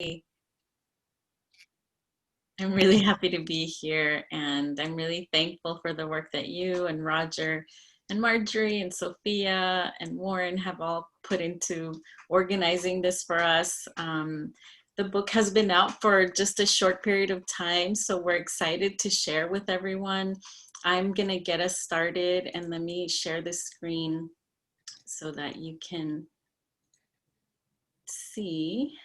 I'm really happy to be here, and I'm really thankful for the work that you and Roger and Marjorie and Sophia and Warren have all put into organizing this for us. The book has been out for just a short period of time, so we're excited to share with everyone. I'm gonna get us started, and let me share the screen so that you can see.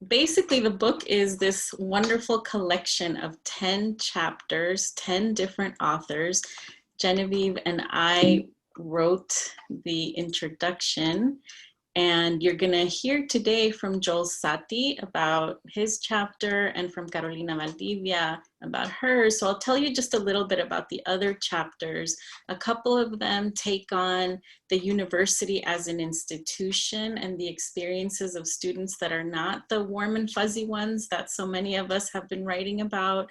Basically, the book is this wonderful collection of 10 chapters, 10 different authors. Genevieve and I wrote the introduction, and you're gonna hear today from Joel Sati about his chapter and from Carolina Valdivia about hers. So I'll tell you just a little bit about the other chapters. A couple of them take on the university as an institution and the experiences of students that are not the warm and fuzzy ones that so many of us have been writing about.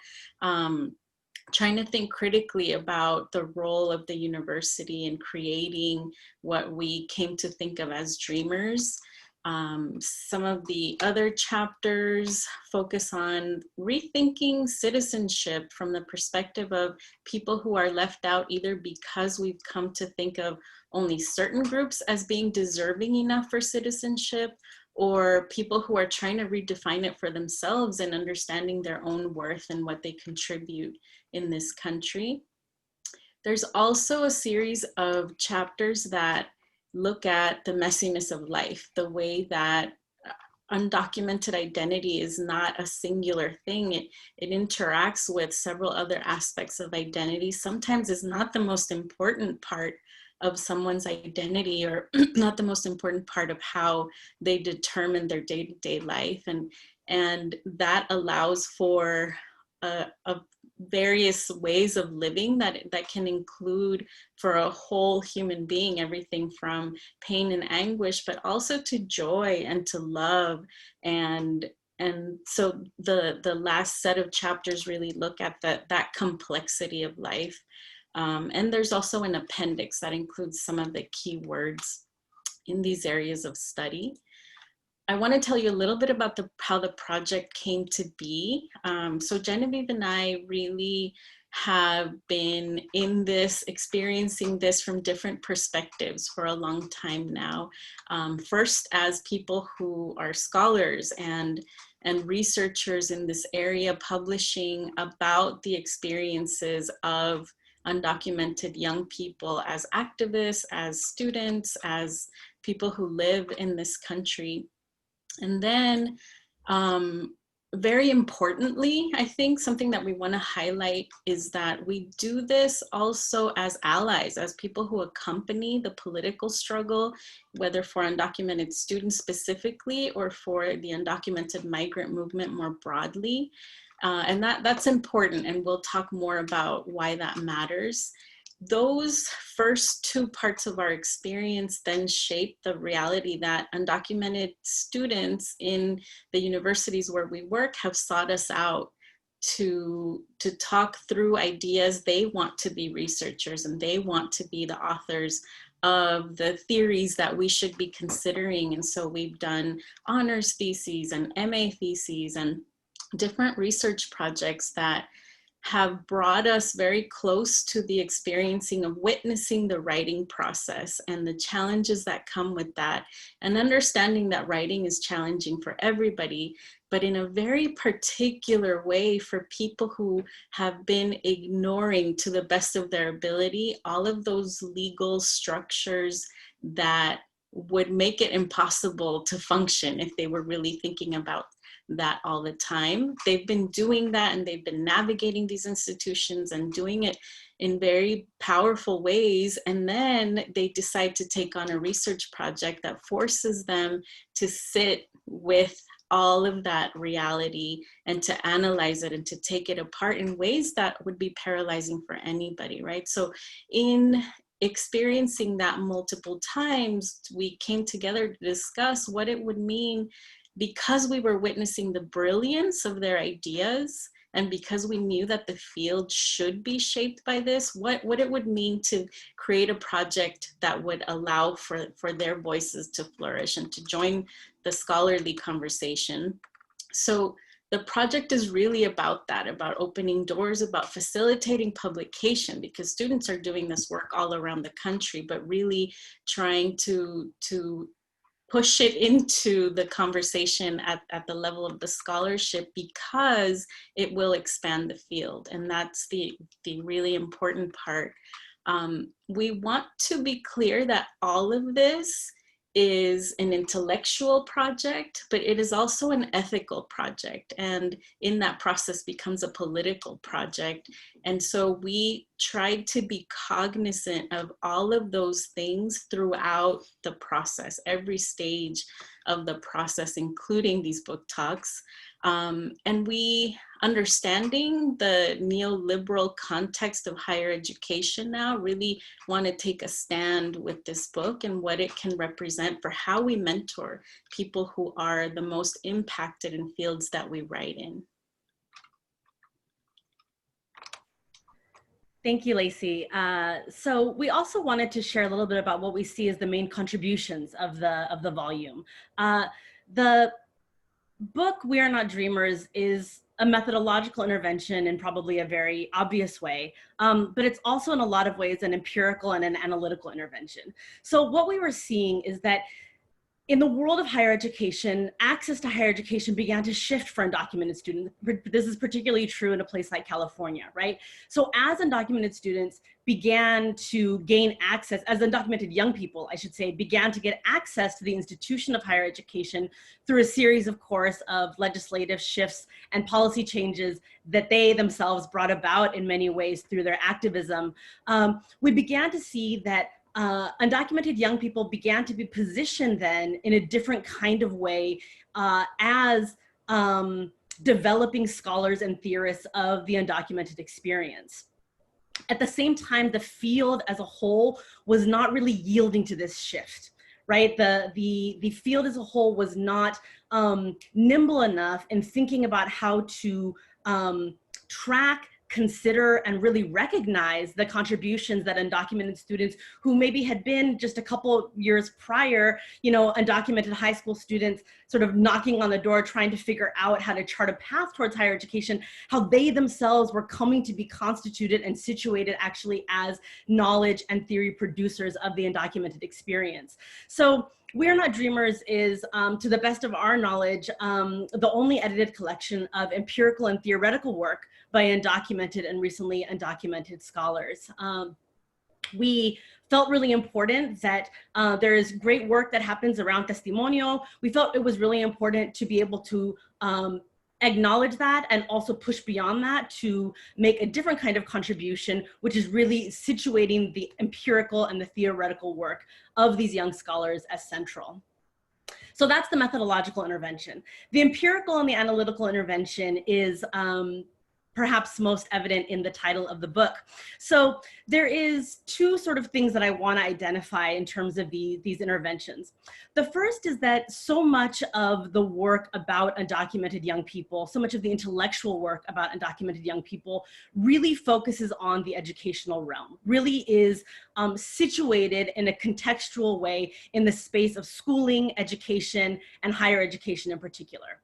Trying to think critically about the role of the university in creating what we came to think of as dreamers. Some of the other chapters focus on rethinking citizenship from the perspective of people who are left out either because we've come to think of only certain groups as being deserving enough for citizenship, or people who are trying to redefine it for themselves and understanding their own worth and what they contribute in this country. There's also a series of chapters that look at the messiness of life, the way that undocumented identity is not a singular thing. It interacts with several other aspects of identity. Sometimes it's not the most important part of someone's identity, or not the most important part of how they determine their day-to-day life. And that allows for a various ways of living that can include for a whole human being, everything from pain and anguish, but also to joy and to love. And so the last set of chapters really look at that complexity of life. And there's also an appendix that includes some of the key words in these areas of study. I want to tell you a little bit about how the project came to be. So Genevieve and I really have been in this, experiencing this from different perspectives for a long time now. First, as people who are scholars and researchers in this area, publishing about the experiences of undocumented young people as activists, as students, as people who live in this country. And then very importantly, I think something that we want to highlight is that we do this also as allies, as people who accompany the political struggle, whether for undocumented students specifically or for the undocumented migrant movement more broadly. And that's important, and we'll talk more about why that matters. Those first two parts of our experience then shape the reality that undocumented students in the universities where we work have sought us out to talk through ideas. They want to be researchers, and they want to be the authors of the theories that we should be considering. And so we've done honors theses and MA theses and different research projects that have brought us very close to the experiencing of witnessing the writing process and the challenges that come with that, and understanding that writing is challenging for everybody, but in a very particular way for people who have been ignoring, to the best of their ability, all of those legal structures that would make it impossible to function if they were really thinking about that all the time. They've been doing that, and they've been navigating these institutions and doing it in very powerful ways. And then they decide to take on a research project that forces them to sit with all of that reality and to analyze it and to take it apart in ways that would be paralyzing for anybody, right? So in experiencing that multiple times, we came together to discuss what it would mean, because we were witnessing the brilliance of their ideas And because we knew that the field should be shaped by this, what it would mean to create a project that would allow for their voices to flourish and to join the scholarly conversation. So the project is really about that, about opening doors, about facilitating publication, because students are doing this work all around the country, but really trying to push it into the conversation at the level of the scholarship, because it will expand the field. And that's the really important part. We want to be clear that all of this is an intellectual project, but it is also an ethical project, and in that process becomes a political project. And so we tried to be cognizant of all of those things throughout the process, every stage of the process, including these book talks. And we, understanding the neoliberal context of higher education now, really want to take a stand with this book and what it can represent for how we mentor people who are the most impacted in fields that we write in. Thank you, Leisy. So we also wanted to share a little bit about what we see as the main contributions of the volume. The book, We Are Not Dreamers, is a methodological intervention in probably a very obvious way, but it's also in a lot of ways an empirical and an analytical intervention. So what we were seeing is that in the world of higher education, access to higher education began to shift for undocumented students. This is particularly true in a place like California, right? So as undocumented students began to gain access, as undocumented young people, I should say, began to get access to the institution of higher education through a series, of course, of legislative shifts and policy changes that they themselves brought about in many ways through their activism, we began to see that undocumented young people began to be positioned then in a different kind of way as developing scholars and theorists of the undocumented experience. At the same time, the field as a whole was not really yielding to this shift, right? The field as a whole was not nimble enough in thinking about how to track, consider, and really recognize the contributions that undocumented students who maybe had been just a couple years prior, undocumented high school students sort of knocking on the door, trying to figure out how to chart a path towards higher education, how they themselves were coming to be constituted and situated actually as knowledge and theory producers of the undocumented experience. So We Are Not Dreamers is, to the best of our knowledge, the only edited collection of empirical and theoretical work by undocumented and recently undocumented scholars. We felt really important that there is great work that happens around testimonio. We felt it was really important to be able to acknowledge that and also push beyond that to make a different kind of contribution, which is really situating the empirical and the theoretical work of these young scholars as central. So that's the methodological intervention. The empirical and the analytical intervention is perhaps most evident in the title of the book. So there is two sort of things that I want to identify in terms of these interventions. The first is that so much of the work about undocumented young people, so much of the intellectual work about undocumented young people really focuses on the educational realm, really is situated in a contextual way in the space of schooling, education, and higher education in particular.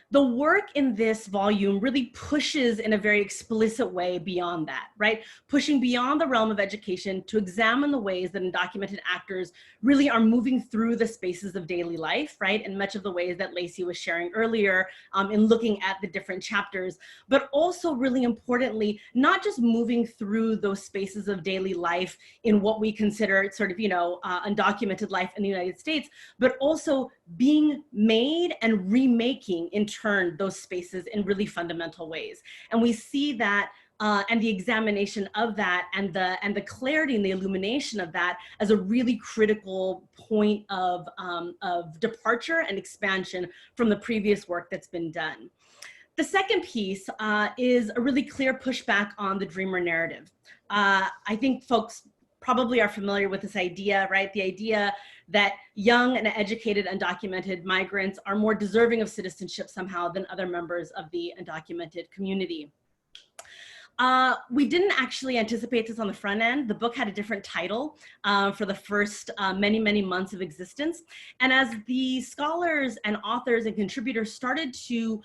The work in this volume really pushes in a very explicit way beyond that, right? Pushing beyond the realm of education to examine the ways that undocumented actors really are moving through the spaces of daily life, right? In much of the ways that Leisy was sharing earlier in looking at the different chapters, but also really importantly, not just moving through those spaces of daily life in what we consider sort of, undocumented life in the United States, but also being made and remaking in turn those spaces in really fundamental ways. And we see that and the examination of that and the clarity and the illumination of that as a really critical point of departure and expansion from the previous work that's been done. The second piece is a really clear pushback on the dreamer narrative. I think folks probably are familiar with this idea, right? The idea that young and educated undocumented migrants are more deserving of citizenship somehow than other members of the undocumented community. We didn't actually anticipate this on the front end. The book had a different title for the first many, many months of existence. And as the scholars and authors and contributors started to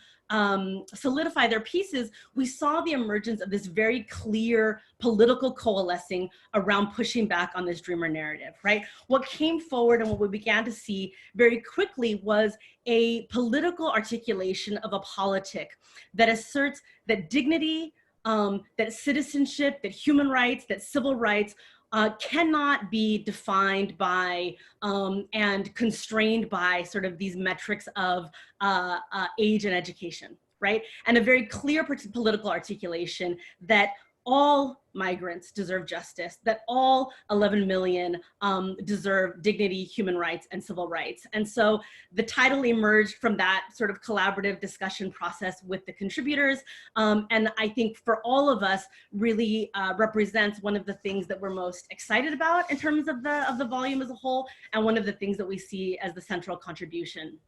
solidify their pieces, we saw the emergence of this very clear political coalescing around pushing back on this dreamer narrative, right? What came forward and what we began to see very quickly was a political articulation of a politic that asserts that dignity, that citizenship, that human rights, that civil rights cannot be defined by and constrained by sort of these metrics of age and education, right? And a very clear political articulation that all migrants deserve justice, that all 11 million deserve dignity, human rights, and civil rights. And so the title emerged from that sort of collaborative discussion process with the contributors. And I think for all of us really represents one of the things that we're most excited about in terms of the volume as a whole, and one of the things that we see as the central contribution.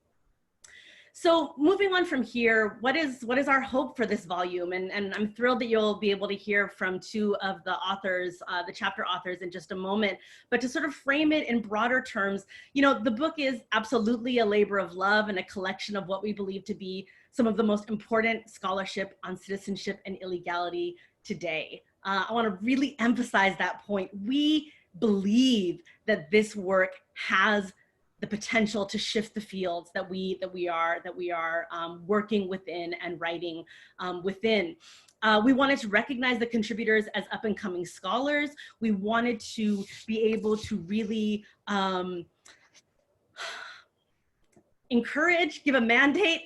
So moving on from here, what is our hope for this volume? And I'm thrilled that you'll be able to hear from two of the authors, the chapter authors, in just a moment. But to sort of frame it in broader terms, you know, the book is absolutely a labor of love and a collection of what we believe to be some of the most important scholarship on citizenship and illegality today. I want to really emphasize that point. We believe that this work has the potential to shift the fields that we are working within and writing within. We wanted to recognize the contributors as up and coming scholars. We wanted to be able to really encourage, give a mandate.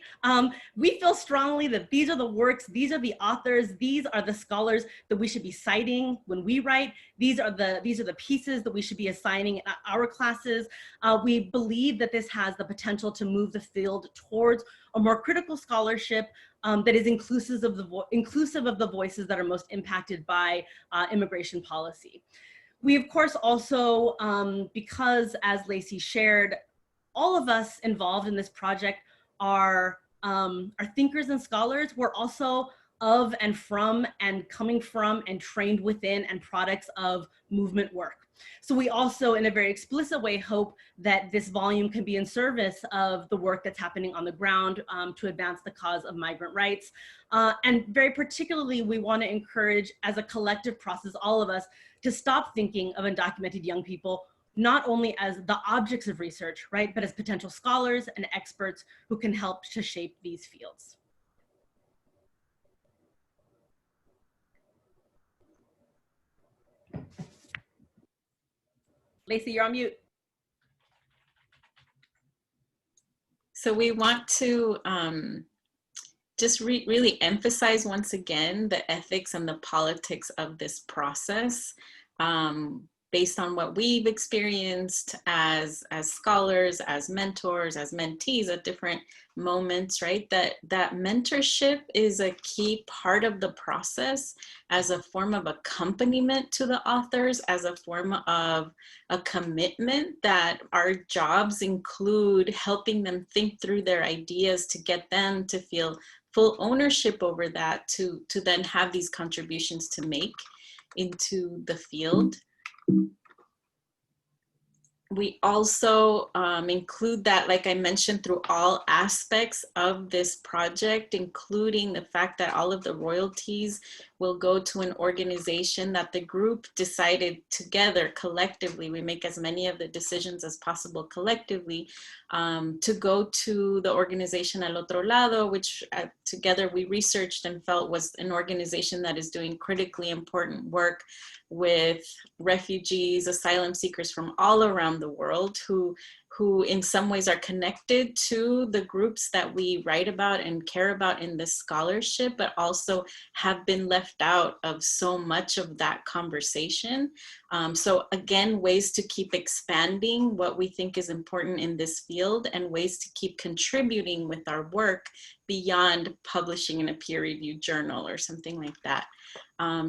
We feel strongly that these are the works, these are the authors, these are the scholars that we should be citing when we write. These are the pieces that we should be assigning in our classes. We believe that this has the potential to move the field towards a more critical scholarship that is inclusive of the voices that are most impacted by immigration policy. We, of course, also, because as Leisy shared, all of us involved in this project are thinkers and scholars. We're also of and from and coming from and trained within and products of movement work. So we also, in a very explicit way, hope that this volume can be in service of the work that's happening on the ground to advance the cause of migrant rights. And very particularly, we want to encourage, as a collective process, all of us, to stop thinking of undocumented young people not only as the objects of research, right, but as potential scholars and experts who can help to shape these fields. Leisy, you're on mute. So we want to just really emphasize once again the ethics and the politics of this process. Based on what we've experienced as scholars, as mentors, as mentees at different moments, right? That mentorship is a key part of the process as a form of accompaniment to the authors, as a form of a commitment that our jobs include helping them think through their ideas to get them to feel full ownership over that, to then have these contributions to make into the field. We also include that, like I mentioned, through all aspects of this project, including the fact that all of the royalties will go to an organization that the group decided together, collectively. We make as many of the decisions as possible collectively to go to the organization Al Otro Lado, which together we researched and felt was an organization that is doing critically important work with refugees, asylum seekers from all around the world who in some ways are connected to the groups that we write about and care about in this scholarship, but also have been left out of so much of that conversation. So again, ways to keep expanding what we think is important in this field and ways to keep contributing with our work beyond publishing in a peer-reviewed journal or something like that.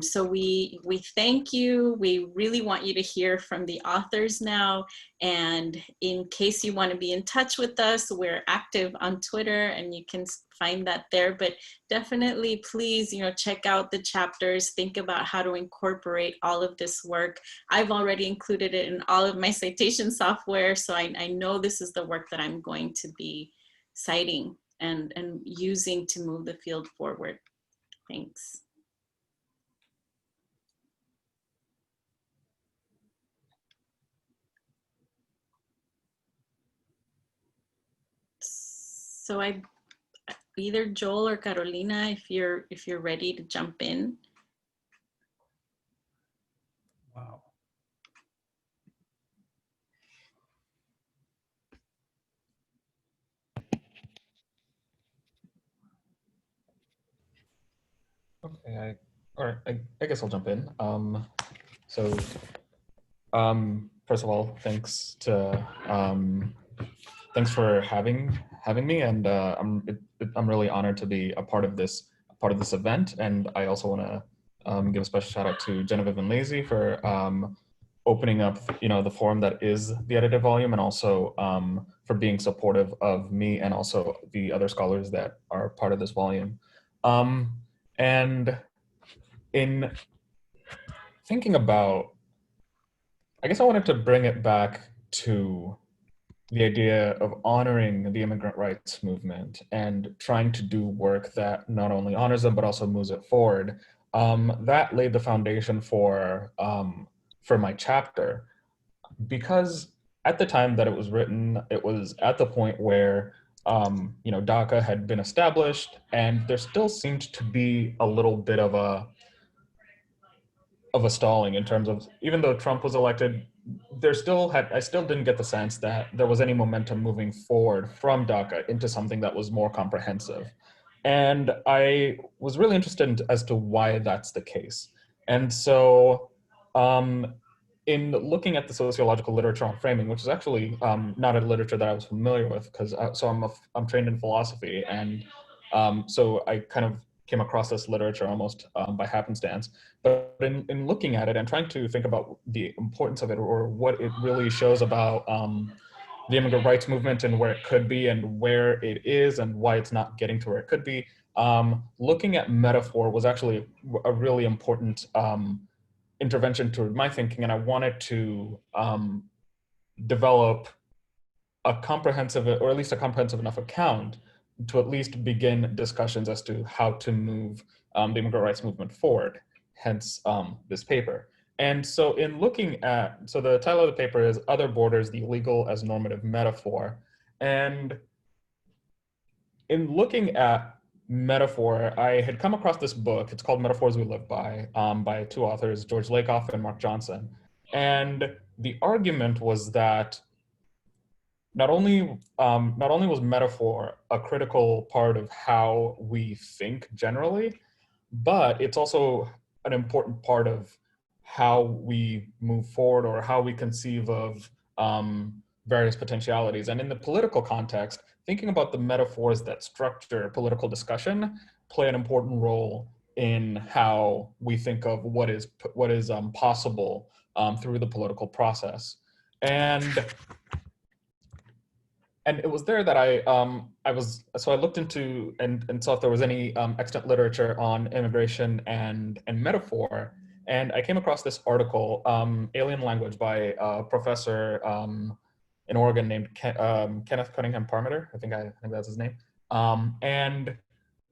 So we thank you. We really want you to hear from the authors now. And in case you want to be in touch with us, we're active on Twitter and you can find that there. But definitely, please, check out the chapters, think about how to incorporate all of this work. I've already included it in all of my citation software, so I know this is the work that I'm going to be citing and using to move the field forward. Thanks. So either Joel or Carolina, if you're ready to jump in. Wow. Okay, I guess I'll jump in. First of all, thanks for having me, and I'm really honored to be a part of this event. And I also want to give a special shout out to Genevieve and Leisy for opening up the forum that is the edited volume, and also for being supportive of me and also the other scholars that are part of this volume. And in thinking about, I guess I wanted to bring it back to the idea of honoring the immigrant rights movement and trying to do work that not only honors them, but also moves it forward. That laid the foundation for my chapter, because at the time that it was written, it was at the point where DACA had been established, and there still seemed to be a little bit of a stalling in terms of, even though Trump was elected, I still didn't get the sense that there was any momentum moving forward from DACA into something that was more comprehensive. And I was really interested as to why that's the case. And so in looking at the sociological literature on framing, which is actually not a literature that I was familiar with, because I'm trained in philosophy, and so I kind of came across this literature almost by happenstance. But in looking at it and trying to think about the importance of it, or what it really shows about the immigrant rights movement and where it could be and where it is and why it's not getting to where it could be, looking at metaphor was actually a really important intervention toward my thinking. And I wanted to develop a comprehensive, or at least a comprehensive enough account to at least begin discussions as to how to move the immigrant rights movement forward, hence this paper. And so in looking at, so the title of the paper is Other Borders, the Legal as Normative Metaphor. And in looking at metaphor, I had come across this book. It's called Metaphors We Live by two authors, George Lakoff and Mark Johnson. And the argument was that not only was metaphor a critical part of how we think generally, but it's also an important part of how we move forward, or how we conceive of various potentialities. And in the political context, thinking about the metaphors that structure political discussion play an important role in how we think of what is possible through the political process. And it was there that I looked into and saw if there was any extant literature on immigration and metaphor, and I came across this article, Alien Language, by a professor in Oregon named Kenneth Cunningham Parmenter. I think that's his name. And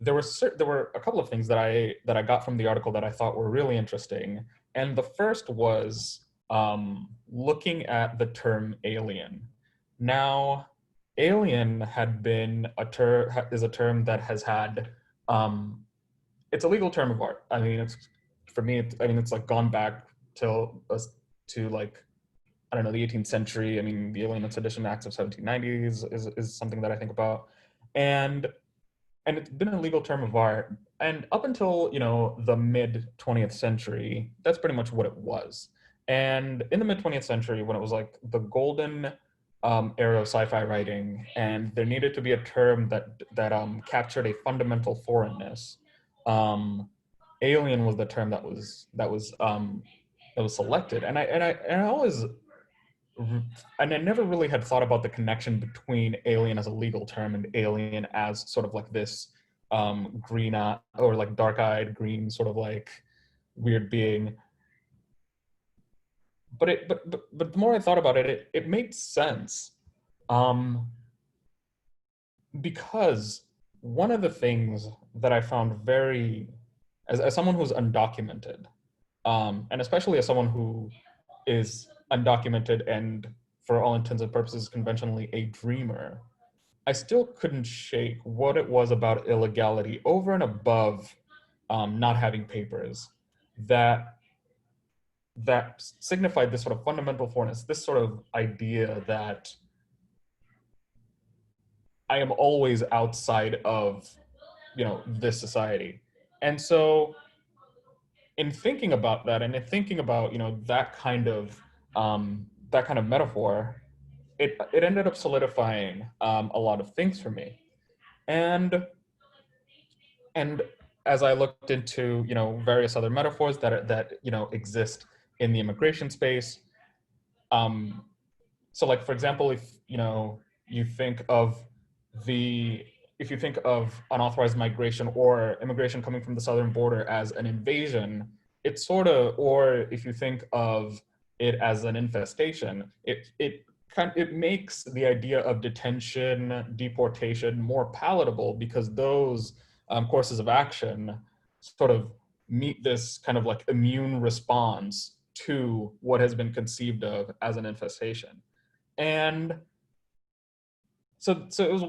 there were a couple of things that I got from the article that I thought were really interesting. And the first was looking at the term alien. Now, alien had been is a term that has had, it's a legal term of art. I mean, it's like gone back to like, I don't know, the 18th century. I mean, the Alien and Sedition Acts of 1790 is something that I think about. And it's been a legal term of art. And up until, the mid 20th century, that's pretty much what it was. And in the mid 20th century, when it was like the golden era of sci-fi writing, and there needed to be a term that captured a fundamental foreignness, alien was the term that was selected. And I always and I never really had thought about the connection between alien as a legal term and alien as sort of like this green or like dark-eyed green sort of like weird being. But the more I thought about it, it made sense, because one of the things that I found very, as someone who's undocumented, and especially as someone who is undocumented and for all intents and purposes conventionally a dreamer, I still couldn't shake what it was about illegality over and above not having papers that signified this sort of fundamental foreignness, this sort of idea that I am always outside of, this society. And so in thinking about that and in thinking about, that kind of metaphor, it ended up solidifying a lot of things for me. And as I looked into, various other metaphors that exist in the immigration space, so like, for example, if you think of unauthorized migration or immigration coming from the southern border as an invasion, it's sort of, or if you think of it as an infestation, it makes the idea of detention, deportation more palatable, because those courses of action sort of meet this kind of like immune response to what has been conceived of as an infestation. And so it was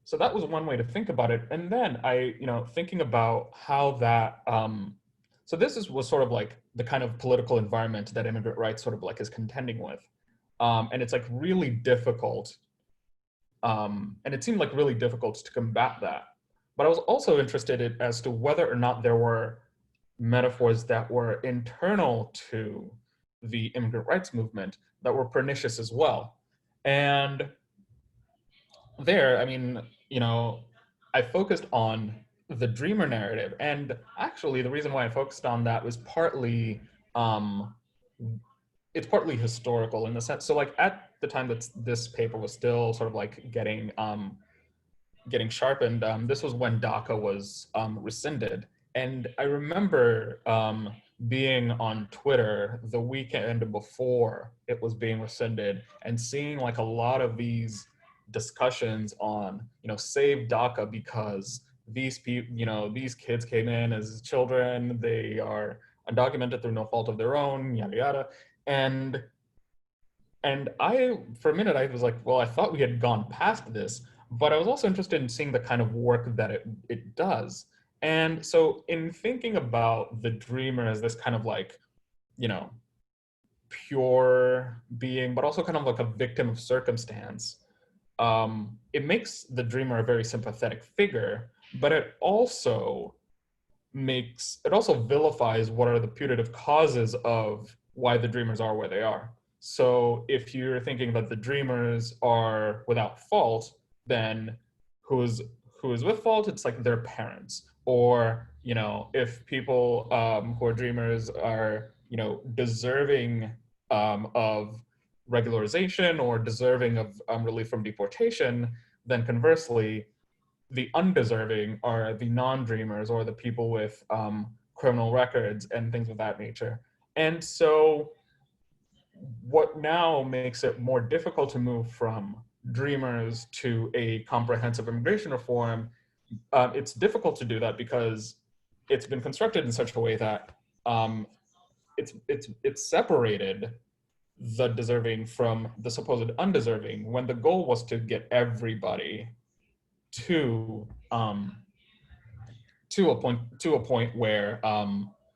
so that was one way to think about it. And then I, thinking about how that, so was sort of like the kind of political environment that immigrant rights sort of like is contending with. And it's like really difficult. And it seemed like really difficult to combat that. But I was also interested as to whether or not there were metaphors that were internal to the immigrant rights movement that were pernicious as well. And there, I mean, I focused on the dreamer narrative. And actually the reason why I focused on that was partly, it's partly historical in the sense, so like at the time that this paper was still sort of like getting sharpened, this was when DACA was rescinded. And I remember being on Twitter the weekend before it was being rescinded and seeing like a lot of these discussions on, save DACA because these people, these kids came in as children, they are undocumented through no fault of their own, yada yada. And I, for a minute, I was like, well, I thought we had gone past this, but I was also interested in seeing the kind of work that it does. And so in thinking about the dreamer as this kind of like, pure being, but also kind of like a victim of circumstance, it makes the dreamer a very sympathetic figure, but it also vilifies what are the putative causes of why the dreamers are where they are. So if you're thinking that the dreamers are without fault, then who is with fault? It's like their parents. Or, if people who are dreamers are, deserving of regularization or deserving of relief from deportation, then conversely, the undeserving are the non-dreamers or the people with criminal records and things of that nature. And so what now makes it more difficult to move from dreamers to a comprehensive immigration reform, it's difficult to do that because it's been constructed in such a way that it's separated the deserving from the supposed undeserving, when the goal was to get everybody to a point where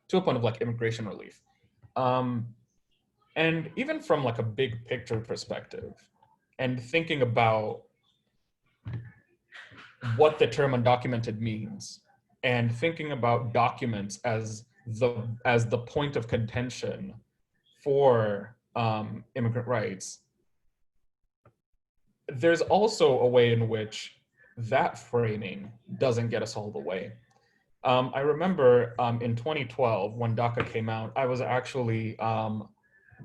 to a point of like immigration relief. And even from like a big picture perspective, and thinking about what the term undocumented means, and thinking about documents as the point of contention for immigrant rights, there's also a way in which that framing doesn't get us all the way. I remember in 2012 when DACA came out, I was actually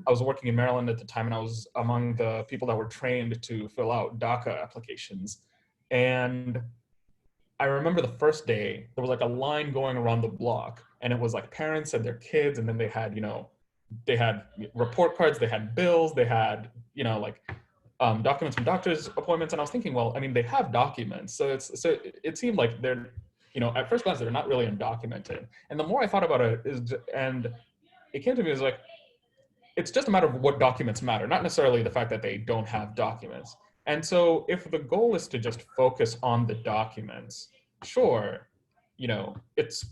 I was working in Maryland at the time, and I was among the people that were trained to fill out DACA applications. And I remember the first day, there was like a line going around the block, and it was like parents and their kids, and then they had, they had report cards, they had bills, they had, like documents from doctor's appointments. And I was thinking, well, I mean, they have documents. So it seemed like they're, at first glance, they're not really undocumented. And the more I thought about it and it came to me as like, it's just a matter of what documents matter, not necessarily the fact that they don't have documents. And so if the goal is to just focus on the documents, sure, it's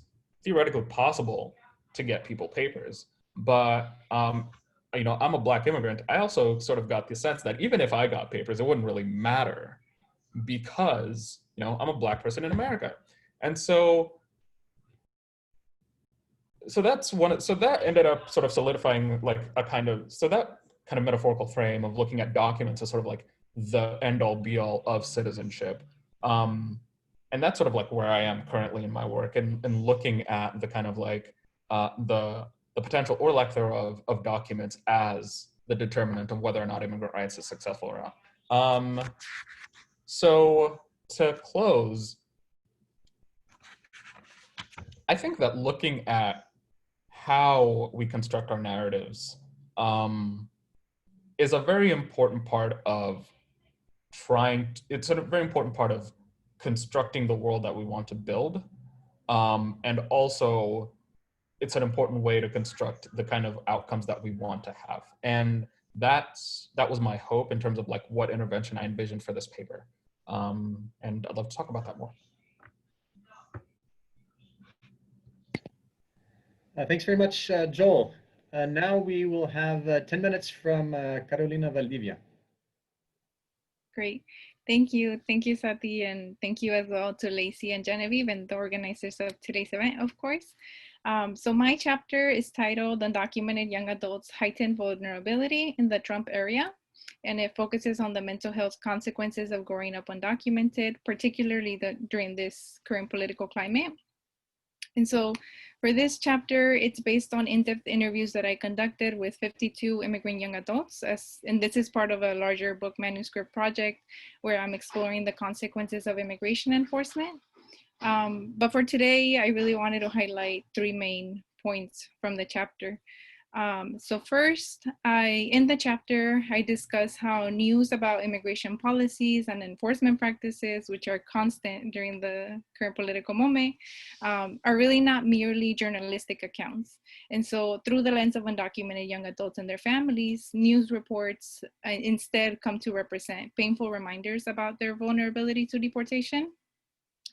theoretically possible to get people papers, but I'm a Black immigrant. I also sort of got the sense that even if I got papers, it wouldn't really matter because, I'm a Black person in America. And so that ended up sort of solidifying like that kind of metaphorical frame of looking at documents as sort of like the end all be all of citizenship. And that's sort of like where I am currently in my work and looking at the kind of like the potential or lack thereof of documents as the determinant of whether or not immigrant rights is successful or not. So to close, I think that looking at how we construct our narratives is a very important part of it's sort of a very important part of constructing the world that we want to build. And also it's an important way to construct the kind of outcomes that we want to have. And that was my hope in terms of like what intervention I envisioned for this paper. And I'd love to talk about that more. Thanks very much, Joel. Now we will have 10 minutes from Carolina Valdivia. Great. Thank you. Thank you, Sati, and thank you as well to Leisy and Genevieve and the organizers of today's event, of course. So my chapter is titled Undocumented Young Adults Heightened Vulnerability in the Trump Era, and it focuses on the mental health consequences of growing up undocumented, particularly during this current political climate. And so for this chapter, it's based on in-depth interviews that I conducted with 52 immigrant young adults, and this is part of a larger book manuscript project where I'm exploring the consequences of immigration enforcement. But for today, I really wanted to highlight 3 main points from the chapter. So first, in the chapter, I discuss how news about immigration policies and enforcement practices, which are constant during the current political moment, are really not merely journalistic accounts. And so through the lens of undocumented young adults and their families, news reports instead come to represent painful reminders about their vulnerability to deportation.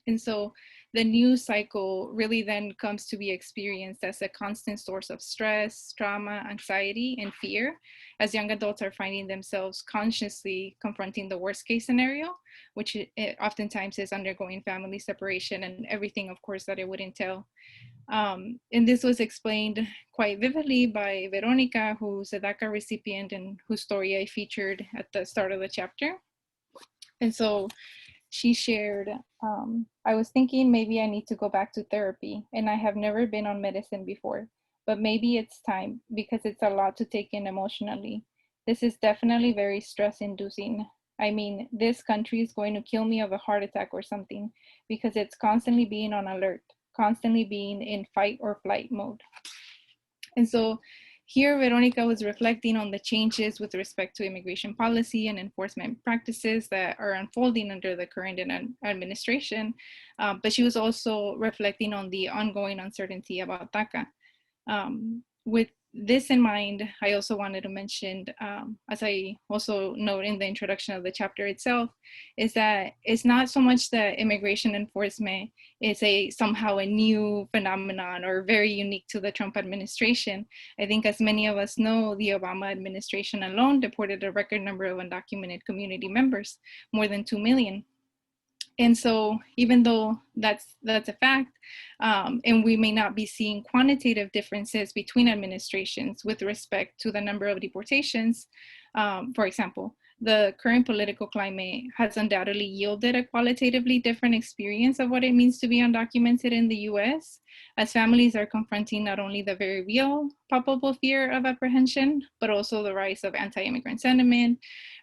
And so the news cycle really then comes to be experienced as a constant source of stress, trauma, anxiety, and fear, as young adults are finding themselves consciously confronting the worst case scenario, which it oftentimes is undergoing family separation and everything, of course, that it would entail. And this was explained quite vividly by Veronica, who's a DACA recipient and whose story I featured at the start of the chapter. And so she shared, I was thinking maybe I need to go back to therapy, and I have never been on medicine before, but maybe it's time because it's a lot to take in emotionally. This is definitely very stress-inducing. I mean, this country is going to kill me of a heart attack or something because it's constantly being on alert, constantly being in fight or flight mode. And so here, Veronica was reflecting on the changes with respect to immigration policy and enforcement practices that are unfolding under the current administration, but she was also reflecting on the ongoing uncertainty about DACA. With this in mind, I also wanted to mention, as I also note in the introduction of the chapter itself, is that it's not so much that immigration enforcement is somehow a new phenomenon or very unique to the Trump administration. I think as many of us know, the Obama administration alone deported a record number of undocumented community members, more than 2 million. And so even though that's a fact, and we may not be seeing quantitative differences between administrations with respect to the number of deportations, for example, the current political climate has undoubtedly yielded a qualitatively different experience of what it means to be undocumented in the US, as families are confronting not only the very real, palpable fear of apprehension, but also the rise of anti-immigrant sentiment,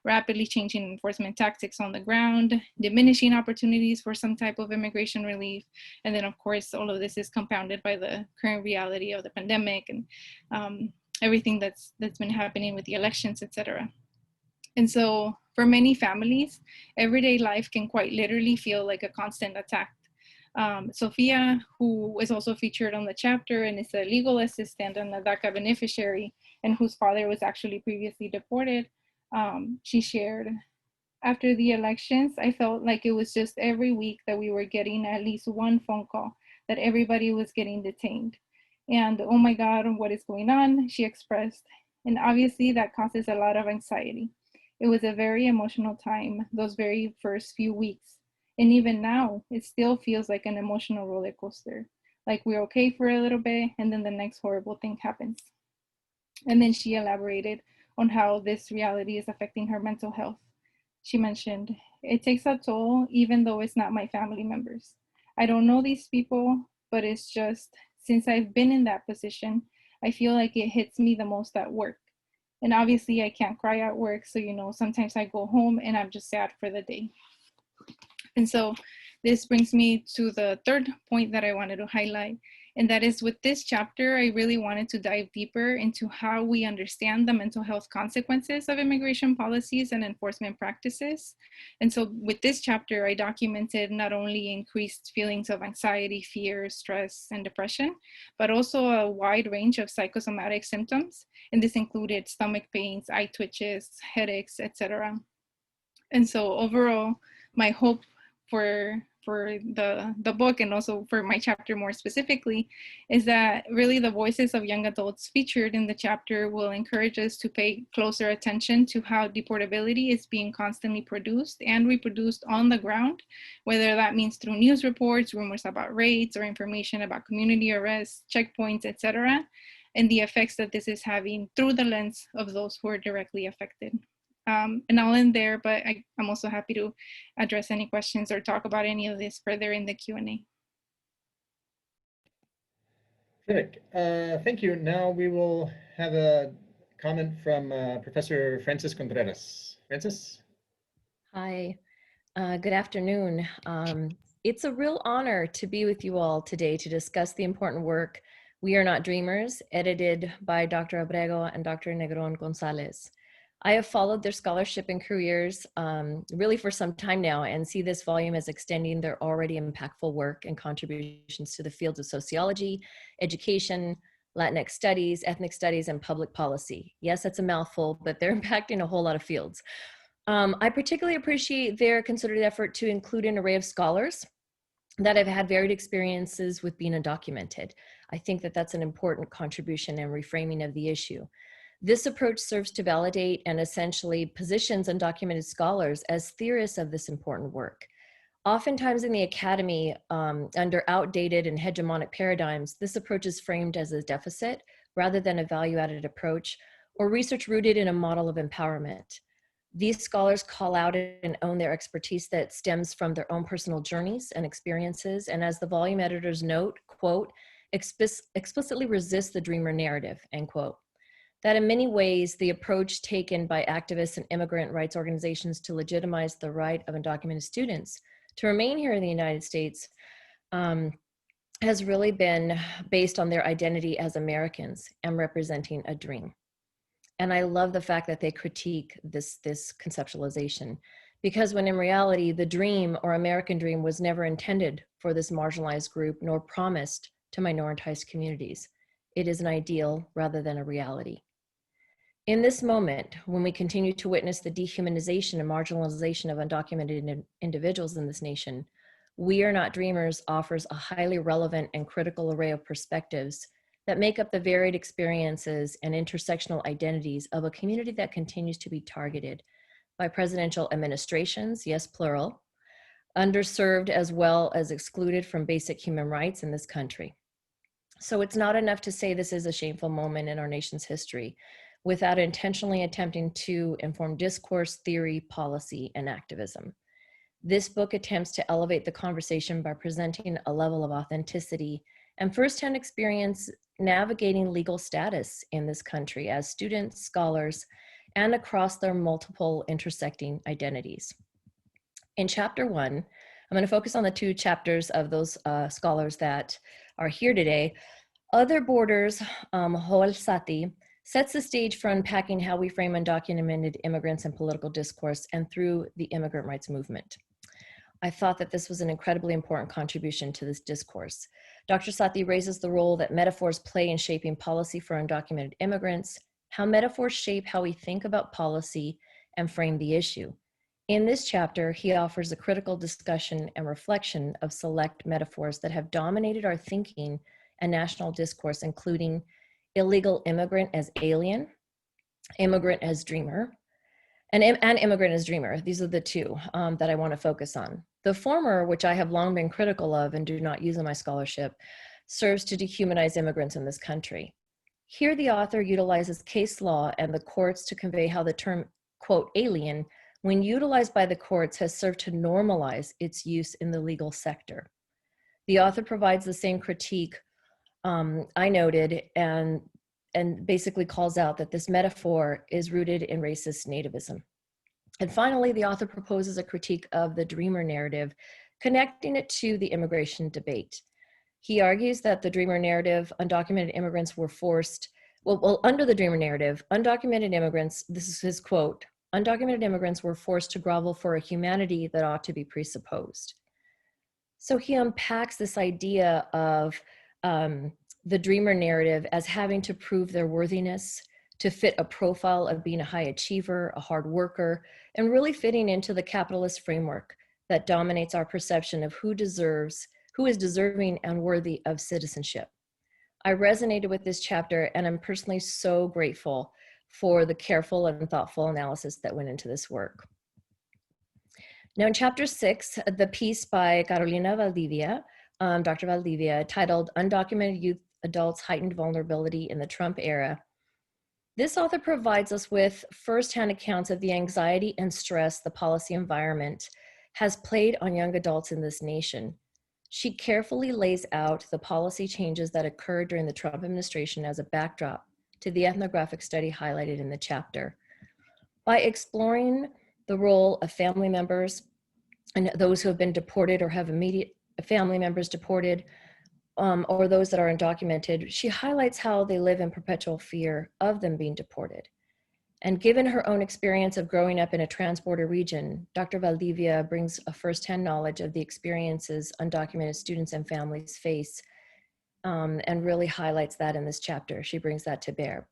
rapidly changing enforcement tactics on the ground, diminishing opportunities for some type of immigration relief. And then of course, all of this is compounded by the current reality of the pandemic and everything that's been happening with the elections, etc. And so for many families, everyday life can quite literally feel like a constant attack. Sophia, who is also featured on the chapter and is a legal assistant and a DACA beneficiary, and whose father was actually previously deported, she shared, after the elections, I felt like it was just every week that we were getting at least one phone call that everybody was getting detained. And oh my God, what is going on? She expressed. And obviously that causes a lot of anxiety. It was a very emotional time, those very first few weeks. And even now, it still feels like an emotional roller coaster. Like we're okay for a little bit, and then the next horrible thing happens. And then she elaborated on how this reality is affecting her mental health. She mentioned, it takes a toll, even though it's not my family members. I don't know these people, but it's just, since I've been in that position, I feel like it hits me the most at work. And obviously I can't cry at work. So, sometimes I go home and I'm just sad for the day. And so this brings me to the third point that I wanted to highlight. And that is, with this chapter, I really wanted to dive deeper into how we understand the mental health consequences of immigration policies and enforcement practices. And so with this chapter, I documented not only increased feelings of anxiety, fear, stress, and depression, but also a wide range of psychosomatic symptoms. And this included stomach pains, eye twitches, headaches, etc. And so overall, my hope for the book, and also for my chapter more specifically, is that really the voices of young adults featured in the chapter will encourage us to pay closer attention to how deportability is being constantly produced and reproduced on the ground, whether that means through news reports, rumors about raids, or information about community arrests, checkpoints, etc., and the effects that this is having through the lens of those who are directly affected. And I'll end there, but I'm also happy to address any questions or talk about any of this further in the Q&A. Terrific. Thank you. Now we will have a comment from Professor Frances Contreras. Frances? Hi, good afternoon. It's a real honor to be with you all today to discuss the important work, We Are Not Dreamers, edited by Dr. Abrego and Dr. Negrón-Gonzales. I have followed their scholarship and careers really for some time now, and see this volume as extending their already impactful work and contributions to the fields of sociology, education, Latinx studies, ethnic studies, and public policy. Yes, that's a mouthful, but they're impacting a whole lot of fields. I particularly appreciate their concerted effort to include an array of scholars that have had varied experiences with being undocumented. I think that that's an important contribution and reframing of the issue. This approach serves to validate and essentially positions undocumented scholars as theorists of this important work. Oftentimes in the academy, under outdated and hegemonic paradigms, this approach is framed as a deficit rather than a value-added approach or research rooted in a model of empowerment. These scholars call out and own their expertise that stems from their own personal journeys and experiences, and as the volume editors note, quote, explicitly resist the dreamer narrative, end quote. That in many ways, the approach taken by activists and immigrant rights organizations to legitimize the right of undocumented students to remain here in the United States has really been based on their identity as Americans and representing a dream. And I love the fact that they critique this conceptualization, because when in reality, the dream or American dream was never intended for this marginalized group nor promised to minoritized communities. It is an ideal rather than a reality. In this moment, when we continue to witness the dehumanization and marginalization of undocumented individuals in this nation, We Are Not Dreamers offers a highly relevant and critical array of perspectives that make up the varied experiences and intersectional identities of a community that continues to be targeted by presidential administrations, yes, plural, underserved as well as excluded from basic human rights in this country. So it's not enough to say this is a shameful moment in our nation's history. without intentionally attempting to inform discourse, theory, policy, and activism. This book attempts to elevate the conversation by presenting a level of authenticity and firsthand experience navigating legal status in this country as students, scholars, and across their multiple intersecting identities. In chapter 1, I'm going to focus on the 2 chapters of those scholars that are here today. Other Borders, Sati, sets the stage for unpacking how we frame undocumented immigrants in political discourse and through the immigrant rights movement. I thought that this was an incredibly important contribution to this discourse. Dr. Sati raises the role that metaphors play in shaping policy for undocumented immigrants, how metaphors shape how we think about policy and frame the issue. In this chapter, he offers a critical discussion and reflection of select metaphors that have dominated our thinking and national discourse, including illegal immigrant as alien, immigrant as dreamer, and immigrant as dreamer. These are the 2 that I want to focus on. The former, which I have long been critical of and do not use in my scholarship, serves to dehumanize immigrants in this country. Here, the author utilizes case law and the courts to convey how the term, quote, alien, when utilized by the courts, has served to normalize its use in the legal sector. The author provides the same critique I noted and basically calls out that this metaphor is rooted in racist nativism. And finally, the author proposes a critique of the dreamer narrative, connecting it to the immigration debate. He argues that the dreamer narrative, undocumented immigrants were forced, well, under the dreamer narrative, undocumented immigrants, this is his quote, undocumented immigrants were forced to grovel for a humanity that ought to be presupposed. So he unpacks this idea of the dreamer narrative as having to prove their worthiness, to fit a profile of being a high achiever, a hard worker, and really fitting into the capitalist framework that dominates our perception of who is deserving and worthy of citizenship. I resonated with this chapter, and I'm personally so grateful for the careful and thoughtful analysis that went into this work. Now in chapter 6, the piece by Carolina Valdivia, Dr. Valdivia, titled Undocumented Youth Adults' Heightened Vulnerability in the Trump Era. This author provides us with firsthand accounts of the anxiety and stress the policy environment has played on young adults in this nation. She carefully lays out the policy changes that occurred during the Trump administration as a backdrop to the ethnographic study highlighted in the chapter. By exploring the role of family members and those who have been deported or have immediate family members deported, or those that are undocumented, she highlights how they live in perpetual fear of them being deported. And given her own experience of growing up in a transborder region, Dr. Valdivia brings a firsthand knowledge of the experiences undocumented students and families face, and really highlights that in this chapter. She brings that to bear.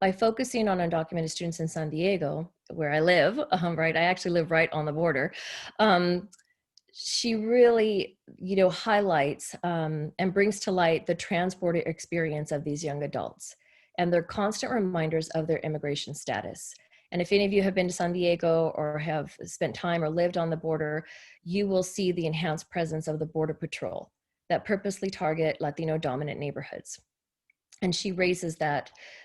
By focusing on undocumented students in San Diego, where I live, right, I actually live right on the border, she really, highlights and brings to light the transborder experience of these young adults and their constant reminders of their immigration status. And if any of you have been to San Diego or have spent time or lived on the border, you will see the enhanced presence of the Border Patrol that purposely target Latino dominant neighborhoods. And she raises the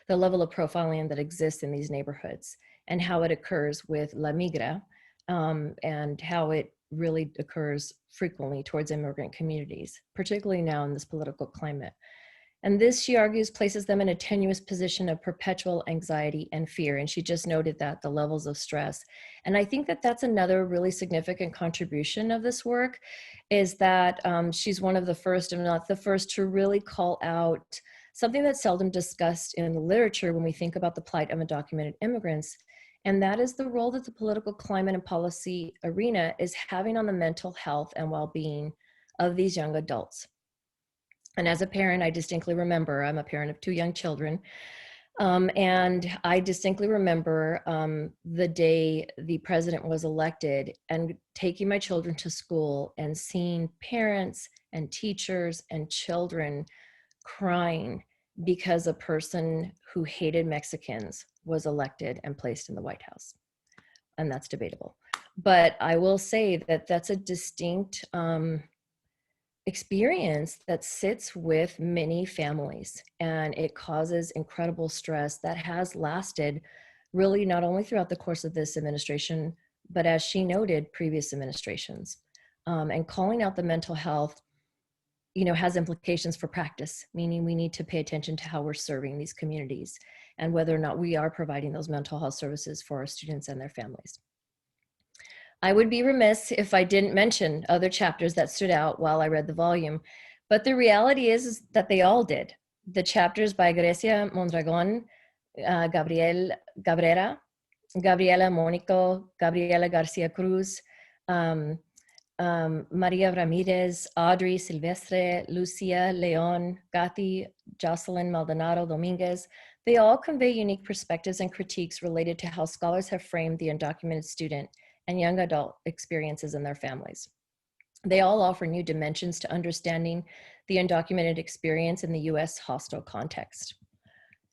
level of profiling that exists in these neighborhoods and how it occurs with La Migra, and how it really occurs frequently towards immigrant communities, particularly now in this political climate. And this, she argues, places them in a tenuous position of perpetual anxiety and fear. And she just noted that, the levels of stress. And I think that that's another really significant contribution of this work, is that she's one of the first, if not the first, to really call out something that's seldom discussed in the literature when we think about the plight of undocumented immigrants. And that is the role that the political climate and policy arena is having on the mental health and well-being of these young adults. And as a parent, I distinctly remember, I'm a parent of 2 young children, and I distinctly remember the day the president was elected and taking my children to school and seeing parents and teachers and children crying because a person who hated Mexicans was elected and placed in the White House. And that's debatable. But I will say that that's a distinct experience that sits with many families, and it causes incredible stress that has lasted really not only throughout the course of this administration, but as she noted, previous administrations. And calling out the mental health, has implications for practice, meaning we need to pay attention to how we're serving these communities and whether or not we are providing those mental health services for our students and their families. I would be remiss if I didn't mention other chapters that stood out while I read the volume, but the reality is that they all did. The chapters by Grecia Mondragon, Gabriel Cabrera, Gabriela Monico, Gabriela Garcia Cruz, Maria Ramirez, Audrey Silvestre, Lucia Leon, Gatti, Jocelyn Maldonado Dominguez, they all convey unique perspectives and critiques related to how scholars have framed the undocumented student and young adult experiences in their families. They all offer new dimensions to understanding the undocumented experience in the US hostile context.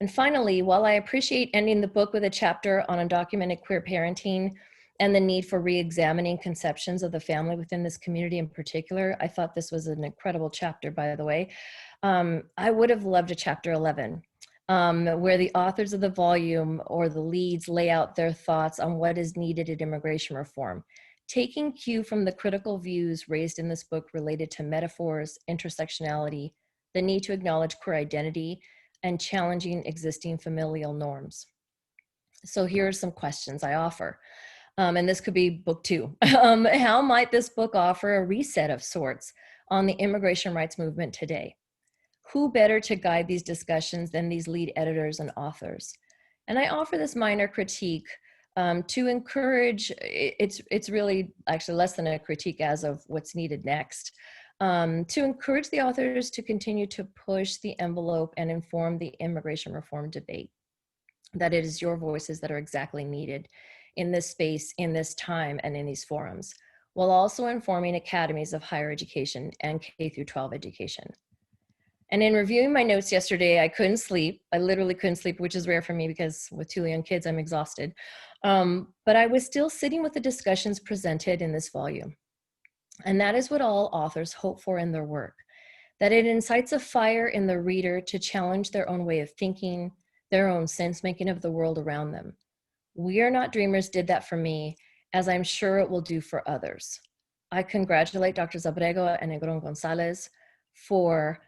And finally, while I appreciate ending the book with a chapter on undocumented queer parenting and the need for re-examining conceptions of the family within this community in particular, I thought this was an incredible chapter, by the way. I would have loved a chapter 11, where the authors of the volume or the leads lay out their thoughts on what is needed in immigration reform, taking cue from the critical views raised in this book related to metaphors, intersectionality, the need to acknowledge queer identity, and challenging existing familial norms. So here are some questions I offer. And this could be book 2. How might this book offer a reset of sorts on the immigration rights movement today? Who better to guide these discussions than these lead editors and authors? And I offer this minor critique to encourage, it's really actually less than a critique as of what's needed next, to encourage the authors to continue to push the envelope and inform the immigration reform debate, that it is your voices that are exactly needed in this space, in this time, and in these forums, while also informing academies of higher education and K-12 education. And in reviewing my notes yesterday, I couldn't sleep. I literally couldn't sleep, which is rare for me because with 2 young kids, I'm exhausted. But I was still sitting with the discussions presented in this volume. And that is what all authors hope for in their work, that it incites a fire in the reader to challenge their own way of thinking, their own sense-making of the world around them. We Are Not Dreamers did that for me, as I'm sure it will do for others. I congratulate Drs. Abrego and Negrón-Gonzales for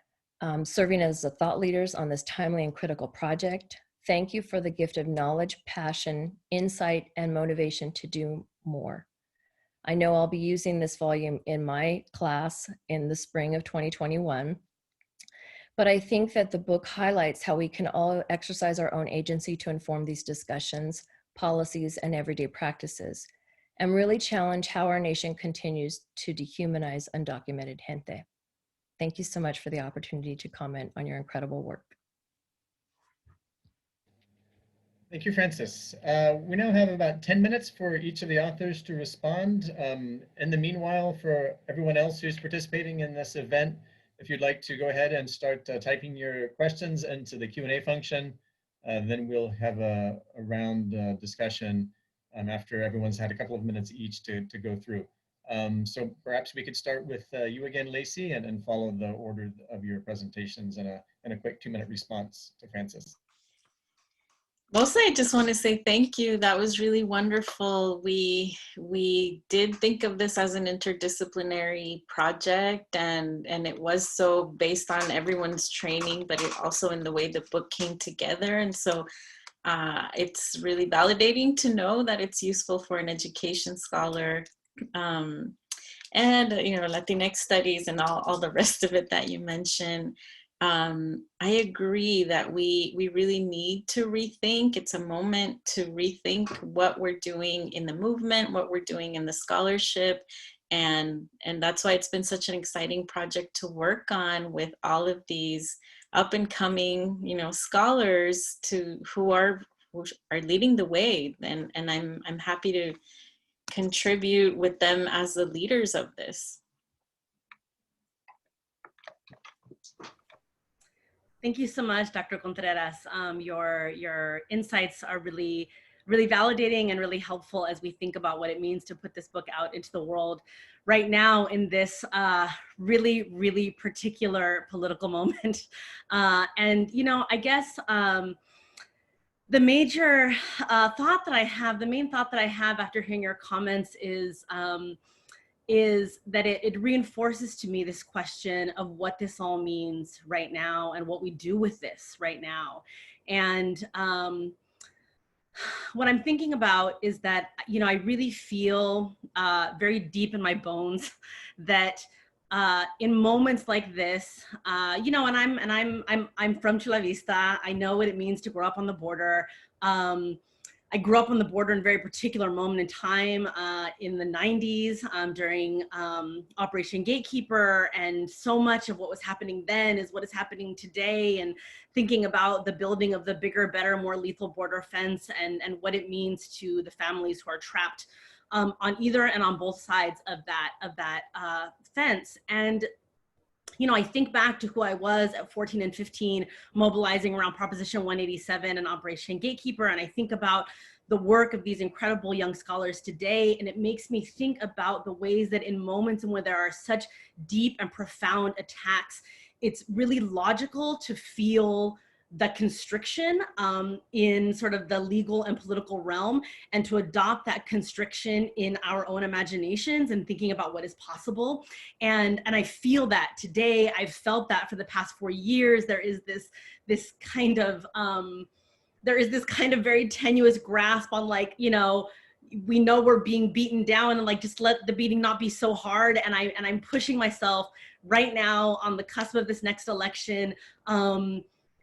serving as the thought leaders on this timely and critical project. Thank you for the gift of knowledge, passion, insight, and motivation to do more. I know I'll be using this volume in my class in the spring of 2021, but I think that the book highlights how we can all exercise our own agency to inform these discussions, policies, and everyday practices, and really challenge how our nation continues to dehumanize undocumented gente. Thank you so much for the opportunity to comment on your incredible work. Thank you, Frances. We now have about 10 minutes for each of the authors to respond. In the meanwhile, for everyone else who's participating in this event, if you'd like to go ahead and start typing your questions into the Q&A function, then we'll have a round discussion after everyone's had a couple of minutes each to go through. So perhaps we could start with you again, Leisy, and follow the order of your presentations and a quick 2-minute response to Frances. Mostly, I just want to say thank you. That was really wonderful. We did think of this as an interdisciplinary project, and it was so based on everyone's training, but it also in the way the book came together. And so it's really validating to know that it's useful for an education scholar, and Latinx studies and all the rest of it that you mentioned. I agree that we really need to rethink. It's a moment to rethink what we're doing in the movement, what we're doing in the scholarship. And that's why it's been such an exciting project to work on with all of these up and coming, scholars who are leading the way. And I'm happy to contribute with them as the leaders of this. Thank you so much, Dr. Contreras. Your insights are really really validating and really helpful as we think about what it means to put this book out into the world right now in this really, really particular political moment. And, you know, I guess the major thought that I have, the main thought that I have after hearing your comments is that it reinforces to me this question of what this all means right now and what we do with this right now. And what I'm thinking about is that, you know, I really feel very deep in my bones that in moments like this, you know, and I'm from Chula Vista. I know what it means to grow up on the border. I grew up on the border in a very particular moment in time in the 90s during Operation Gatekeeper, and so much of what was happening then is what is happening today, and thinking about the building of the bigger, better, more lethal border fence and what it means to the families who are trapped on either and on both sides of that fence. And you know, I think back to who I was at 14 and 15, mobilizing around Proposition 187 and Operation Gatekeeper. And I think about the work of these incredible young scholars today. And it makes me think about the ways that in moments when there are such deep and profound attacks, it's really logical to feel the constriction in sort of the legal and political realm, and to adopt that constriction in our own imaginations and thinking about what is possible. And I feel that today. I've felt that for the past 4 years. There is this kind of very tenuous grasp on, like, you know, we know we're being beaten down, and like, just let the beating not be so hard. And I'm pushing myself right now on the cusp of this next election